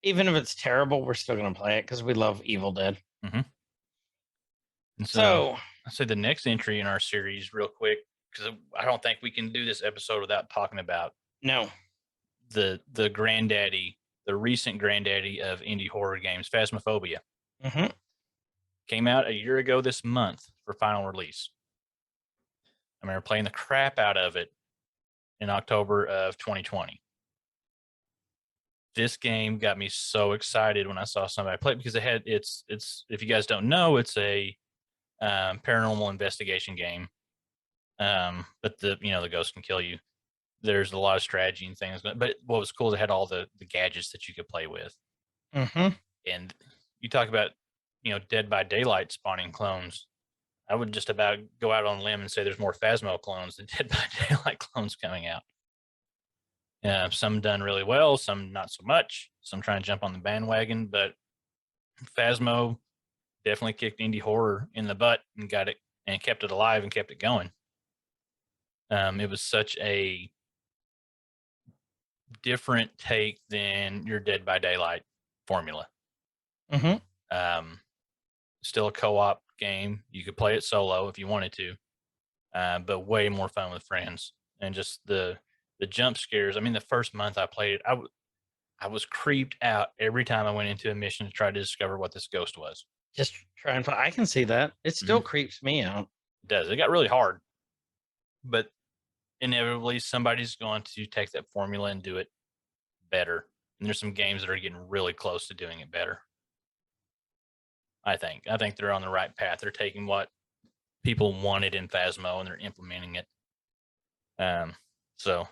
S2: Even if it's terrible, we're still going to play it because we love Evil Dead.
S3: And
S2: So,
S3: I'll say the next entry in our series real quick, because I don't think we can do this episode without talking about
S2: no.
S3: the recent granddaddy of indie horror games, Phasmophobia.
S2: Mm-hmm.
S3: Came out a year ago this month for final release. I remember playing the crap out of it in October of 2020. This game got me so excited when I saw somebody play it because it's if you guys don't know, it's a paranormal investigation game. But the ghost can kill you. There's a lot of strategy and things, but what was cool is it had all the gadgets that you could play with.
S2: Mm-hmm.
S3: And you talk about, Dead by Daylight spawning clones. I would just about go out on a limb and say there's more Phasmo clones than Dead by Daylight clones coming out. Some done really well, some not so much. Some trying to jump on the bandwagon, but Phasmo definitely kicked indie horror in the butt and got it and kept it alive and kept it going. It was such a different take than your Dead by Daylight formula.
S2: Mm-hmm.
S3: Still a co-op game. You could play it solo if you wanted to, but way more fun with friends. And just the jump scares. I mean, the first month I played it, I was creeped out every time I went into a mission to try to discover what this ghost was.
S2: Just try and find. I can see that. It still creeps me out.
S3: It does. It got really hard, but inevitably somebody's going to take that formula and do it better. And there's some games that are getting really close to doing it better. I think they're on the right path. They're taking what people wanted in Phasmo and they're implementing it. So,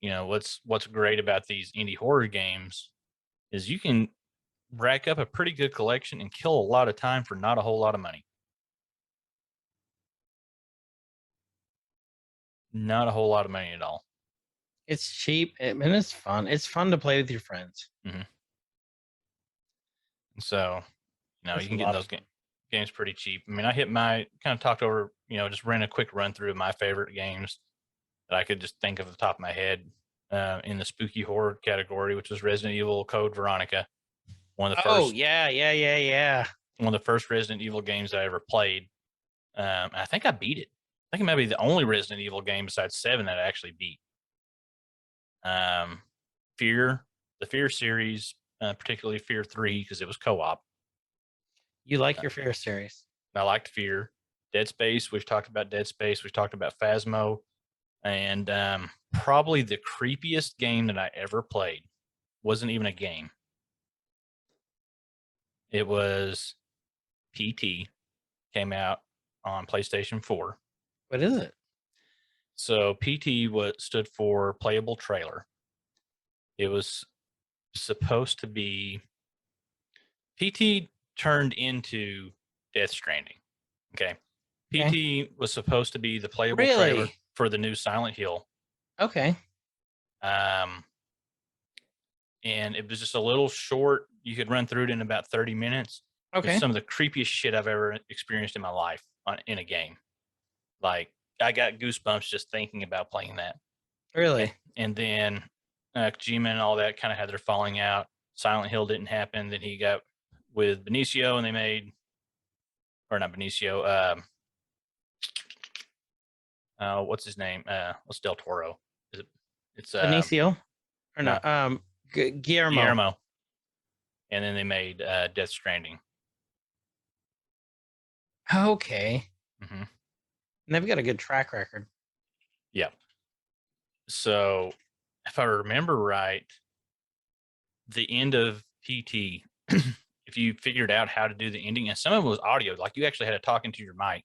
S3: you know, what's great about these indie horror games is you can rack up a pretty good collection and kill a lot of time for not a whole lot of money. Not a whole lot of money at all.
S2: It's cheap and it's fun. It's fun to play with your friends.
S3: So, you know,
S2: That's
S3: you can
S2: a
S3: get
S2: lot
S3: those
S2: of
S3: games pretty cheap. I mean, I hit my kind of talked over, you know, just ran a quick run through of my favorite games that I could just think of the top of my head in the spooky horror category, which was Resident Evil Code Veronica. One of the first.
S2: Yeah.
S3: One of the first Resident Evil games I ever played. I think I beat it. I think it might be the only Resident Evil game besides 7 that I actually beat. Fear, the Fear series, particularly Fear 3, because it was co-op.
S2: You like your Fear series.
S3: I liked Fear. Dead Space, we've talked about Dead Space. We've talked about Phasmo. And probably the creepiest game that I ever played wasn't even a game. It was PT. Came out on PlayStation 4.
S2: What is it?
S3: So PT stood for Playable Trailer. It was supposed to be PT turned into Death Stranding. Okay. PT was supposed to be the playable trailer for the new Silent Hill.
S2: Okay.
S3: And it was just a little short. You could run through it in about 30 minutes.
S2: Okay.
S3: It's some of the creepiest shit I've ever experienced in my life in a game. Like, I got goosebumps just thinking about playing that.
S2: Really?
S3: And then Kojima and all that kind of had their falling out. Silent Hill didn't happen. Then he got with Benicio and they made, or not Benicio, what's his name? What's Del Toro? It's
S2: Benicio? Or
S3: no.
S2: not? Guillermo.
S3: And then they made Death Stranding.
S2: Okay.
S3: Mm-hmm.
S2: And they've got a good track record.
S3: Yeah. So, if I remember right, the end of PT, if you figured out how to do the ending, and some of it was audio, like you actually had to talk into your mic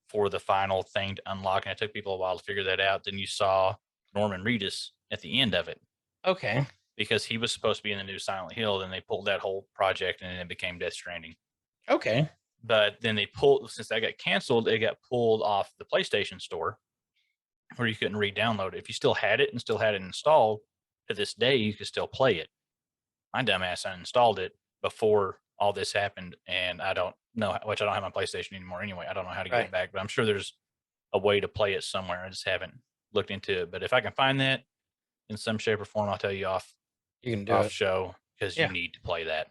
S3: for the final thing to unlock, and it took people a while to figure that out. Then you saw Norman Reedus at the end of it.
S2: Okay.
S3: Because he was supposed to be in the new Silent Hill, then they pulled that whole project and it became Death Stranding.
S2: Okay.
S3: But then since that got canceled, it got pulled off the PlayStation Store where you couldn't re-download it. If you still had it and still had it installed, to this day, you could still play it. My dumbass uninstalled it before all this happened, and I don't know, which I don't have my PlayStation anymore anyway. I don't know how to get it back, but I'm sure there's a way to play it somewhere. I just haven't looked into it. But if I can find that in some shape or form, I'll tell you off.
S2: You can do
S3: off
S2: it.
S3: show because you need to play that.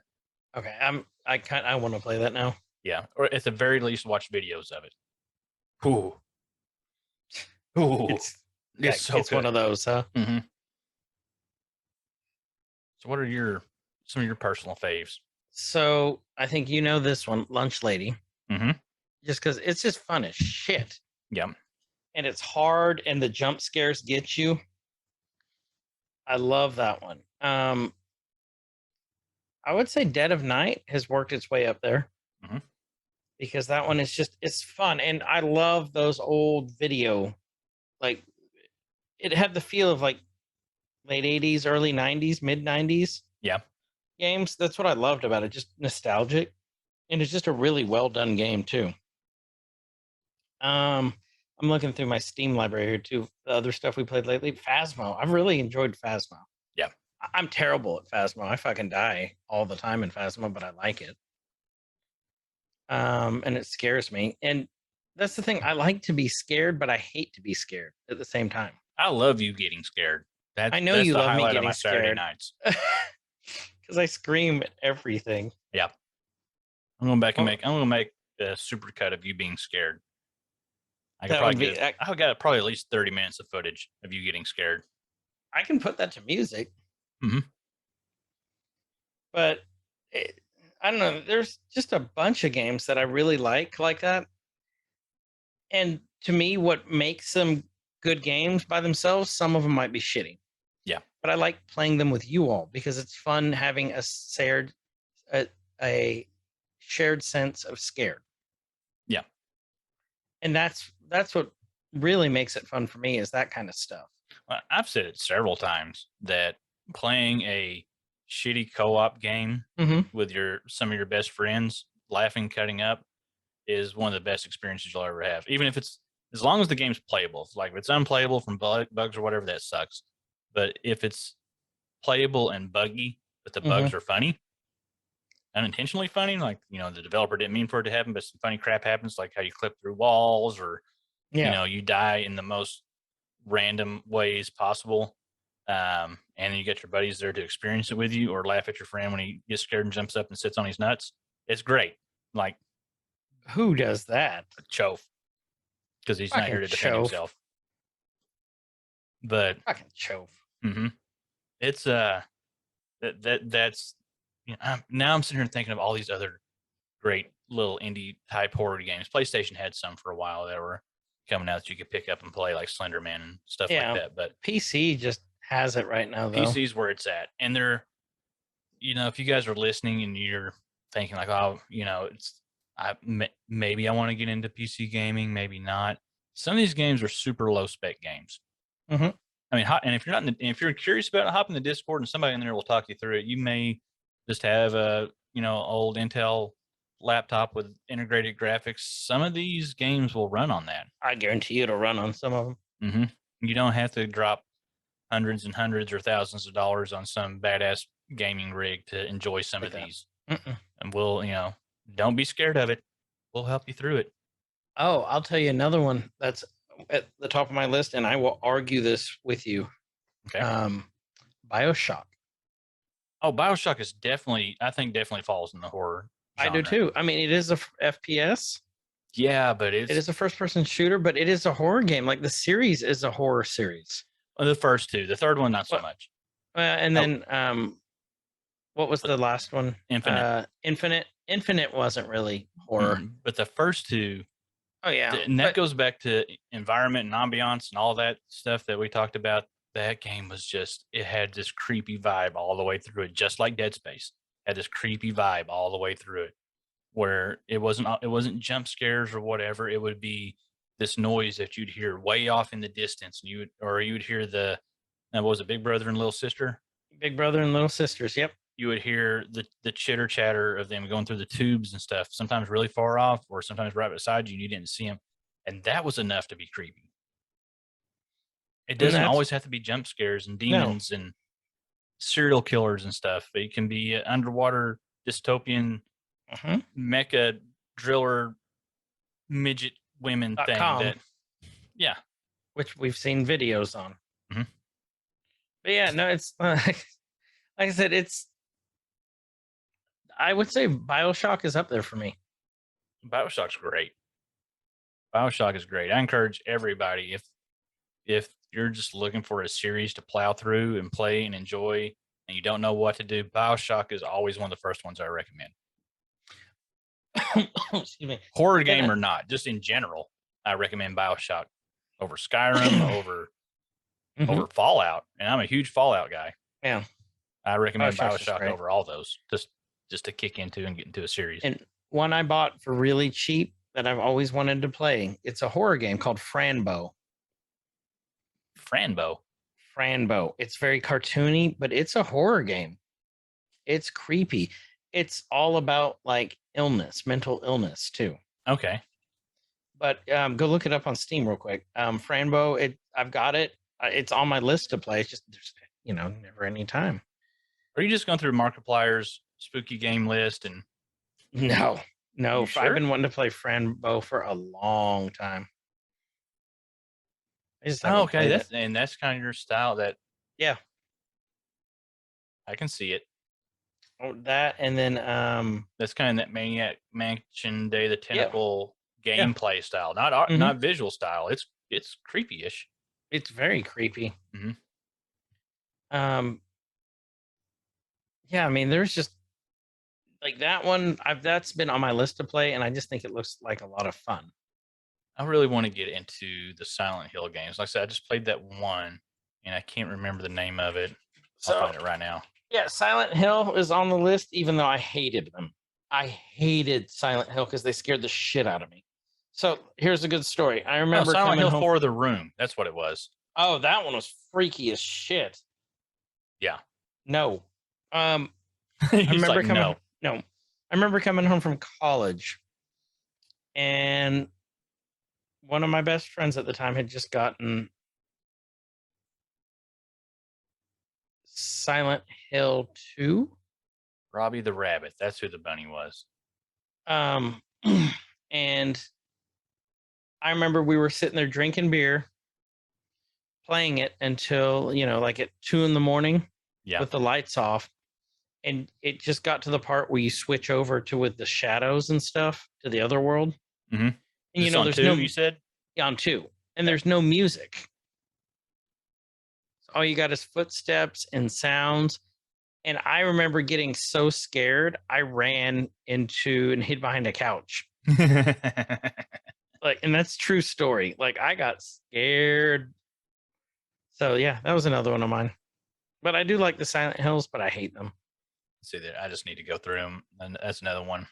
S2: Okay, I want to play that now.
S3: Yeah, or at the very least, watch videos of it. Ooh,
S2: It's so it's one of those, huh?
S3: Mm-hmm. So, what are some of your personal faves?
S2: So I think you know this one, Lunch Lady.
S3: Mm-hmm.
S2: Just because it's just fun as shit.
S3: Yeah,
S2: and it's hard, and the jump scares get you. I love that one. I would say Dead of Night has worked its way up there because that one is it's fun. And I love those old video, like it had the feel of like late 80s, early 90s, mid 90s games. That's what I loved about it. Just nostalgic. And it's just a really well done game too. On I'm looking through my Steam library here too. The other stuff we played lately, Phasmo. I've really enjoyed Phasmo.
S3: Yeah.
S2: I'm terrible at Phasmo. I fucking die all the time in Phasmo, but I like it. And it scares me. And that's the thing. I like to be scared, but I hate to be scared at the same time.
S3: I love you getting scared.
S2: I know
S3: that's
S2: you
S3: the
S2: love me
S3: highlight of
S2: getting
S3: my Saturday
S2: scared.
S3: nights.
S2: Because I scream at everything.
S3: Yeah. I'm going back and I'm going to make a super cut of you being scared. I could probably I've got probably at least 30 minutes of footage of you getting scared.
S2: I can put that to music.
S3: Mm-hmm.
S2: But I don't know. There's just a bunch of games that I really like that. And to me, what makes them good games by themselves, some of them might be shitty.
S3: Yeah.
S2: But I like playing them with you all because it's fun having a shared sense of scared.
S3: Yeah.
S2: And that's what really makes it fun for me is that kind of stuff.
S3: Well, I've said it several times that playing a shitty co-op game with some of your best friends, laughing, cutting up, is one of the best experiences you'll ever have. Even if it's, as long as the game's playable. Like if it's unplayable from bugs or whatever, that sucks. But if it's playable and buggy, but the bugs are funny, unintentionally funny, like, you know, the developer didn't mean for it to happen, but some funny crap happens, like how you clip through walls or, you know, you die in the most random ways possible. And you get your buddies there to experience it with you or laugh at your friend when he gets scared and jumps up and sits on his nuts. It's great. Like,
S2: who does that?
S3: Choaf. Because he's not here to defend himself. But
S2: fucking Choaf.
S3: It's that's, you know, now I'm sitting here thinking of all these other great little indie type horror games. PlayStation had some for a while that were coming out that you could pick up and play, like Slender Man and stuff like that. But
S2: PC just has it right now, though.
S3: PC's where it's at. And they're, you know, if you guys are listening and you're thinking like, oh, you know, maybe I want to get into PC gaming, maybe not. Some of these games are super low spec games. I mean, and if you're not, if you're curious about it, hop in the Discord and somebody in there will talk you through it. You may just have a, you know, old Intel laptop with integrated graphics. Some of these games will run on that.
S2: I guarantee you it'll run on some of them.
S3: You don't have to drop hundreds and hundreds or thousands of dollars on some badass gaming rig to enjoy some of these. And we'll, you know, don't be scared of it. We'll help you through it.
S2: Oh, I'll tell you another one that's at the top of my list, and I will argue this with you.
S3: Okay.
S2: Bioshock.
S3: Oh, Bioshock is definitely falls in the horror genre.
S2: I do too. I mean, it is a FPS.
S3: Yeah, but it
S2: is a first-person shooter, but it is a horror game. Like the series is a horror series.
S3: Well, the first two, the third one, not so much.
S2: And then, what was the last one?
S3: Infinite.
S2: Infinite wasn't really horror,
S3: but the first two.
S2: Oh yeah,
S3: and that goes back to environment and ambiance and all that stuff that we talked about. That game was just, it had this creepy vibe all the way through it, just like Dead Space had this creepy vibe all the way through it, where it wasn't jump scares or whatever. It would be this noise that you'd hear way off in the distance, and you would hear what was it, Big Brother and Little Sister?
S2: Big Brother and Little Sisters. Yep.
S3: You would hear the chitter chatter of them going through the tubes and stuff, sometimes really far off or sometimes right beside you and you didn't see them. And that was enough to be creepy. It doesn't always have to be jump scares and demons and serial killers and stuff. It can be an underwater dystopian mecha driller midget women thing.
S2: Which we've seen videos on. But yeah, no, it's like I said, I would say Bioshock is up there for me.
S3: Bioshock's great. Bioshock is great. I encourage everybody, if you're just looking for a series to plow through and play and enjoy and you don't know what to do, Bioshock is always one of the first ones I recommend.
S2: Excuse me.
S3: Horror game or not, just in general, I recommend Bioshock over Skyrim, over Fallout. And I'm a huge Fallout guy.
S2: Yeah.
S3: I recommend Bioshock over all those, just to kick into and get into a series.
S2: And one I bought for really cheap that I've always wanted to play. It's a horror game called Franbo. Franbo. It's very cartoony, but it's a horror game. It's creepy. It's all about like illness, mental illness too.
S3: Okay.
S2: But go look it up on Steam real quick. Franbo, I've got it. It's on my list to play. It's just there's never any time.
S3: Are you just going through Markiplier's spooky game list and?
S2: No.
S3: You sure?
S2: I've been wanting to play Franbo for a long time. I just haven't
S3: Okay,
S2: played it.
S3: that's kind of your style. That
S2: Yeah.
S3: I can see it.
S2: Oh, that and then
S3: That's kind of that Maniac Mansion Day of the Tentacle gameplay style, not
S2: Mhm.
S3: not visual style. It's creepy-ish.
S2: it's very creepy.
S3: Mhm.
S2: Yeah, I mean, there's just like that one. That's been on my list to play, and I just think it looks like a lot of fun.
S3: I really want to get into the Silent Hill games. Like I said, I just played that one, and I can't remember the name of it. I'll find it right now.
S2: Yeah, Silent Hill is on the list, even though I hated them. I hated Silent Hill because they scared the shit out of me. So here's a good story. I remember
S3: Silent
S2: coming
S3: Hill
S2: home.
S3: 4: The Room. That's what it was.
S2: Oh, that one was freaky as shit.
S3: Yeah.
S2: No. I
S3: He's
S2: remember
S3: like,
S2: coming.
S3: no.
S2: No, I remember coming home from college, and one of my best friends at the time had just gotten Silent Hill 2.
S3: Robbie the Rabbit. That's who the bunny was.
S2: And I remember we were sitting there drinking beer, playing it until, like at 2 a.m.
S3: Yeah.
S2: with the lights off. And it just got to the part where you switch over to with the shadows and stuff to the other world.
S3: Mm-hmm.
S2: And
S3: This on
S2: there's
S3: 2,
S2: no
S3: you said?
S2: Yeah, on 2. And there's no music. So all you got is footsteps and sounds. And I remember getting so scared, I ran into and hid behind a couch. And that's true story. Like, I got scared. So yeah, that was another one of mine. But I do like the Silent Hills, but I hate them.
S3: See that I just need to go through them, and that's another one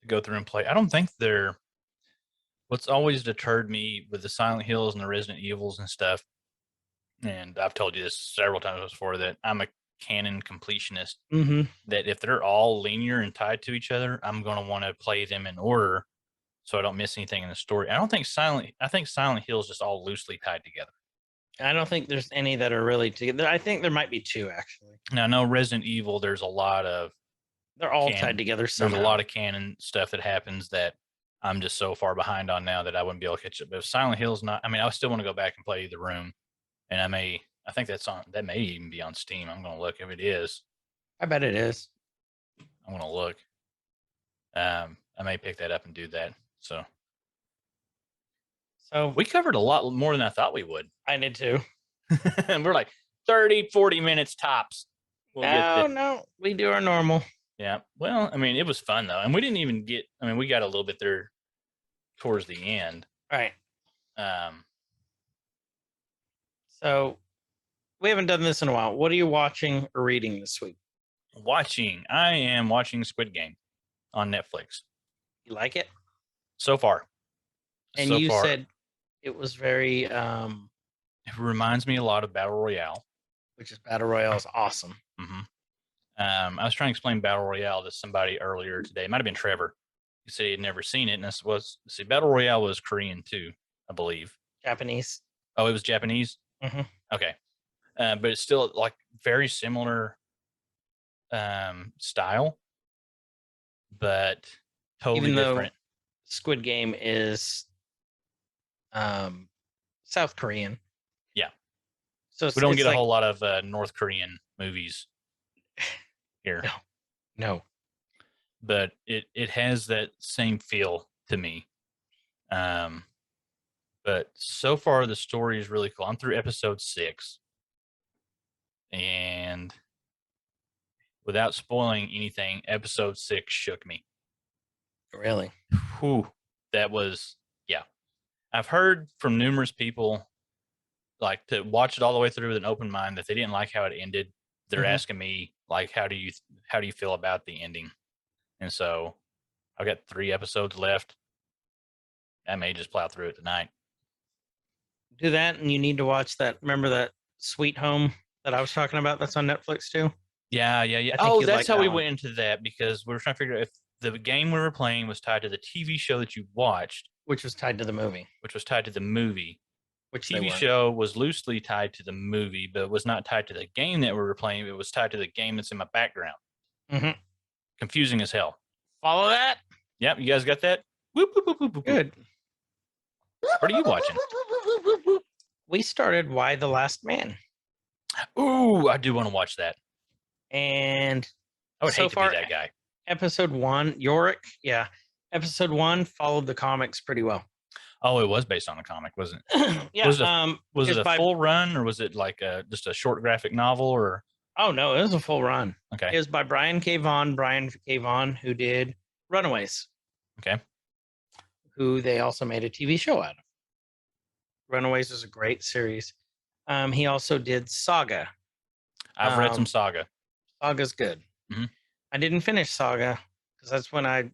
S3: to go through and play. I don't think they're. What's always deterred me with the Silent Hills and the Resident Evils and stuff, and I've told you this several times before, that I'm a canon completionist.
S2: Mm-hmm.
S3: That if they're all linear and tied to each other, I'm going to want to play them in order so I don't miss anything in the story. I think Silent Hill is just all loosely tied together.
S2: I don't think there's any that are really together. I think there might be 2 actually.
S3: Now, I know Resident Evil, there's a lot of
S2: they're all tied together somehow.
S3: There's a lot of canon stuff that happens that I'm just so far behind on now that I wouldn't be able to catch up. But if Silent Hill's not, I mean, I still want to go back and play The Room, and I think that may even be on Steam. I'm going to look. If it is,
S2: I bet it is.
S3: I'm going to look. I may pick that up and do that. So we covered a lot more than I thought we would.
S2: I did too.
S3: And we're like 30, 40 minutes tops.
S2: No, we do our normal.
S3: Yeah. Well, I mean, it was fun though. And we didn't even we got a little bit there towards the end.
S2: Right. So we haven't done this in a while. What are you watching or reading this week?
S3: I am watching Squid Game on Netflix.
S2: You like it?
S3: So far.
S2: And you said it was very
S3: it reminds me a lot of Battle Royale.
S2: Which is Battle Royale is awesome.
S3: Mm-hmm. I was trying to explain Battle Royale to somebody earlier today. It might have been Trevor. He said he had never seen it. And this was, Battle Royale was Korean too, I believe.
S2: Japanese.
S3: Oh, it was Japanese?
S2: Mm-hmm.
S3: Okay. But it's still like very similar style, but totally different.
S2: Squid Game is South Korean.
S3: Yeah.
S2: So
S3: we don't get a whole lot of North Korean movies here.
S2: No.
S3: But it has that same feel to me. But so far the story is really cool. I'm through episode 6. And without spoiling anything, episode 6 shook me.
S2: Really?
S3: Whew. That was, yeah. I've heard from numerous people like to watch it all the way through with an open mind that they didn't like how it ended. They're asking me like, how do you feel about the ending? And so I've got 3 episodes left. I may just plow through it tonight.
S2: Do that, and you need to watch that. Remember that Sweet Home that I was talking about? That's on Netflix too.
S3: Yeah. Oh, that's how we went into that, because we were trying to figure out if the game we were playing was tied to the TV show that you watched.
S2: which was tied to the movie.
S3: which was tied to the movie.
S2: Which they
S3: TV
S2: weren't.
S3: show was loosely tied to the movie, but was not tied to the game that we were playing. It was tied to the game that's in my background.
S2: Mhm.
S3: Confusing as hell.
S2: Follow that?
S3: Yep, you guys got that? Whoop, whoop, whoop, whoop, whoop.
S2: Good.
S3: What are you watching?
S2: We started Why the Last Man,
S3: Ooh, I do want to watch that.
S2: and
S3: I would
S2: So
S3: hate to
S2: far-
S3: be that guy.
S2: episode 1, Yorick, yeah, episode 1 followed the comics pretty well.
S3: Oh, it was based on a comic, wasn't it?
S2: Yeah.
S3: Was it
S2: It's
S3: a
S2: by-
S3: full run, or was it like just a short graphic novel? Or
S2: Oh no, it was a full run.
S3: okay,
S2: It was by Brian K. Vaughan, who did Runaways,
S3: okay,
S2: who they also made a TV show out of. Runaways is a great series. He also did Saga.
S3: I've read some
S2: Um,
S3: Saga.
S2: Saga's good.
S3: Mhm.
S2: I didn't finish Saga because that's when I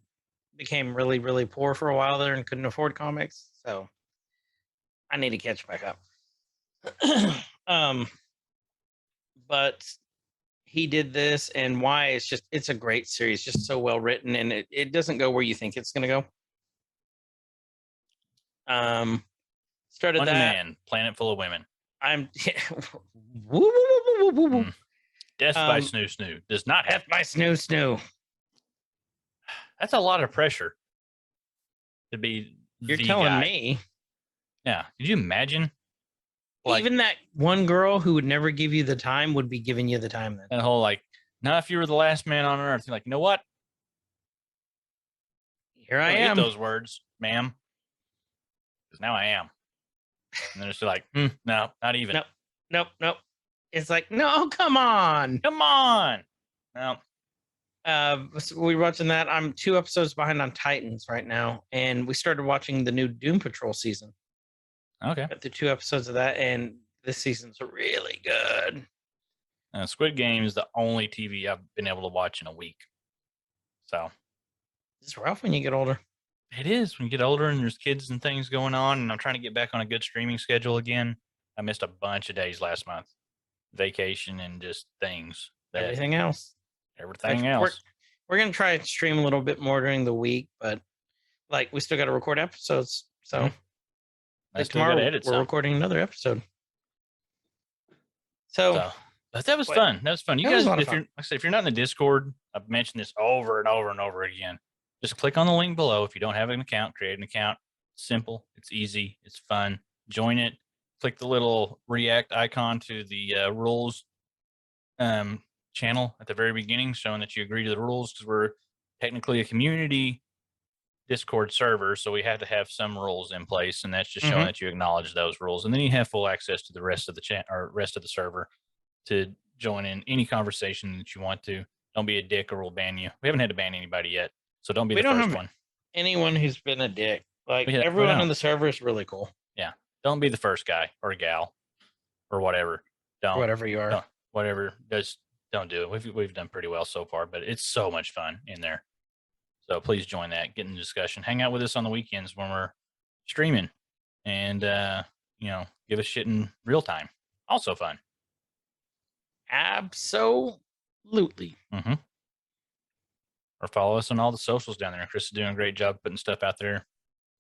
S2: became really, really poor for a while there and couldn't afford comics. So I need to catch back up. But he did this, and why it's a great series, just so well written, and it doesn't go where you think it's gonna go. Started
S3: One
S2: that.
S3: man, planet full of women.
S2: I'm woo, woo, woo, woo, woo, woo.
S3: Death by
S2: Um,
S3: Snoo Snoo does not have.
S2: Death by Snoo Snoo.
S3: That's a lot of pressure to be.
S2: You're
S3: the
S2: telling
S3: guy.
S2: me.
S3: Yeah. Could you imagine? Like
S2: Even that one girl who would never give you the time would be giving you the time then.
S3: that whole like, now if you were the last man on earth, you're like, you know what?
S2: Here I
S3: Don't hit
S2: am.
S3: those words, ma'am. Because now I am. And they're just like, no, not even.
S2: Nope. It's like, no, come on.
S3: Come on. No.
S2: So we're watching that. I'm 2 episodes behind on Titans right now, and we started watching the new Doom Patrol season.
S3: Okay.
S2: Got the 2 episodes of that, and this season's really good.
S3: Squid Game is the only TV I've been able to watch in a week. So
S2: It's rough when you get older.
S3: it is when you get older and there's kids and things going on, and I'm trying to get back on a good streaming schedule again. I missed a bunch of days last month, vacation and just things.
S2: Everything else.
S3: Everything
S2: Like,
S3: else.
S2: We're gonna try and stream a little bit more during the week, but like we still got to record episodes. So
S3: Mhm. I
S2: like
S3: still gotta
S2: tomorrow
S3: edit
S2: we're
S3: some.
S2: recording another episode. So
S3: So, but that was
S2: What?
S3: fun. That was fun. You
S2: That was
S3: guys,
S2: a lot of
S3: if you're, like I said, if you're not in the Discord, I've mentioned this over and over and over again. Just click on the link below. If you don't have an account, create an account. Simple. It's easy. It's fun. Join it. Click the little react icon to the rules channel at the very beginning, showing that you agree to the rules, because we're technically a community Discord server, so we had to have some rules in place, and that's just showing
S2: Mhm.
S3: that you acknowledge those rules, and then you have full access to the rest of the chat or rest of the server to join in any conversation that you want to. Don't be a dick or we'll ban you. We haven't had to ban anybody yet, so don't be
S2: We
S3: the
S2: don't
S3: first
S2: have-
S3: one.
S2: anyone who's been a dick, like
S3: Yeah,
S2: everyone
S3: well,
S2: on the server is really cool.
S3: Don't be the first guy or gal or whatever. Don't
S2: Whatever you are.
S3: don't- whatever. Just don't do it. We've done pretty well so far, but it's so much fun in there. So please join that, get in the discussion, hang out with us on the weekends when we're streaming, and give us shit in real time. Also fun.
S2: Absolutely.
S3: Mm-hmm. Or follow us on all the socials down there. Chris is doing a great job putting stuff out there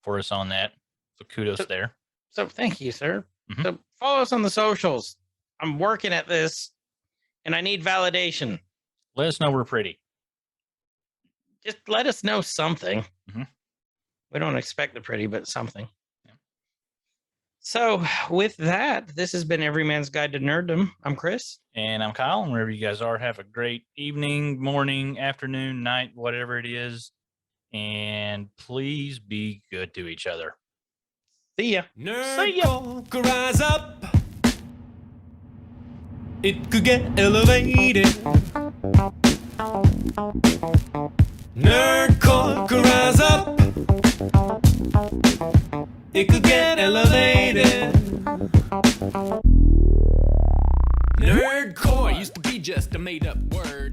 S3: for us on that. So kudos
S2: So-
S3: there.
S2: So thank you, sir.
S3: Mhm.
S2: So follow us on the socials. I'm working at this and I need validation.
S3: Let us know we're pretty.
S2: Just let us know something.
S3: Mhm.
S2: We don't expect the pretty, but something.
S3: Yeah.
S2: So with that, this has been Every Man's Guide to Nerddom. I'm Chris.
S3: And I'm Kyle. And wherever you guys are, have a great evening, morning, afternoon, night, whatever it is. And please be good to each other.
S2: See ya.
S1: Nerd folk, rise up. It could get elevated. Nerd folk, rise up. It could get elevated. Nerdcore used to be just a made up word.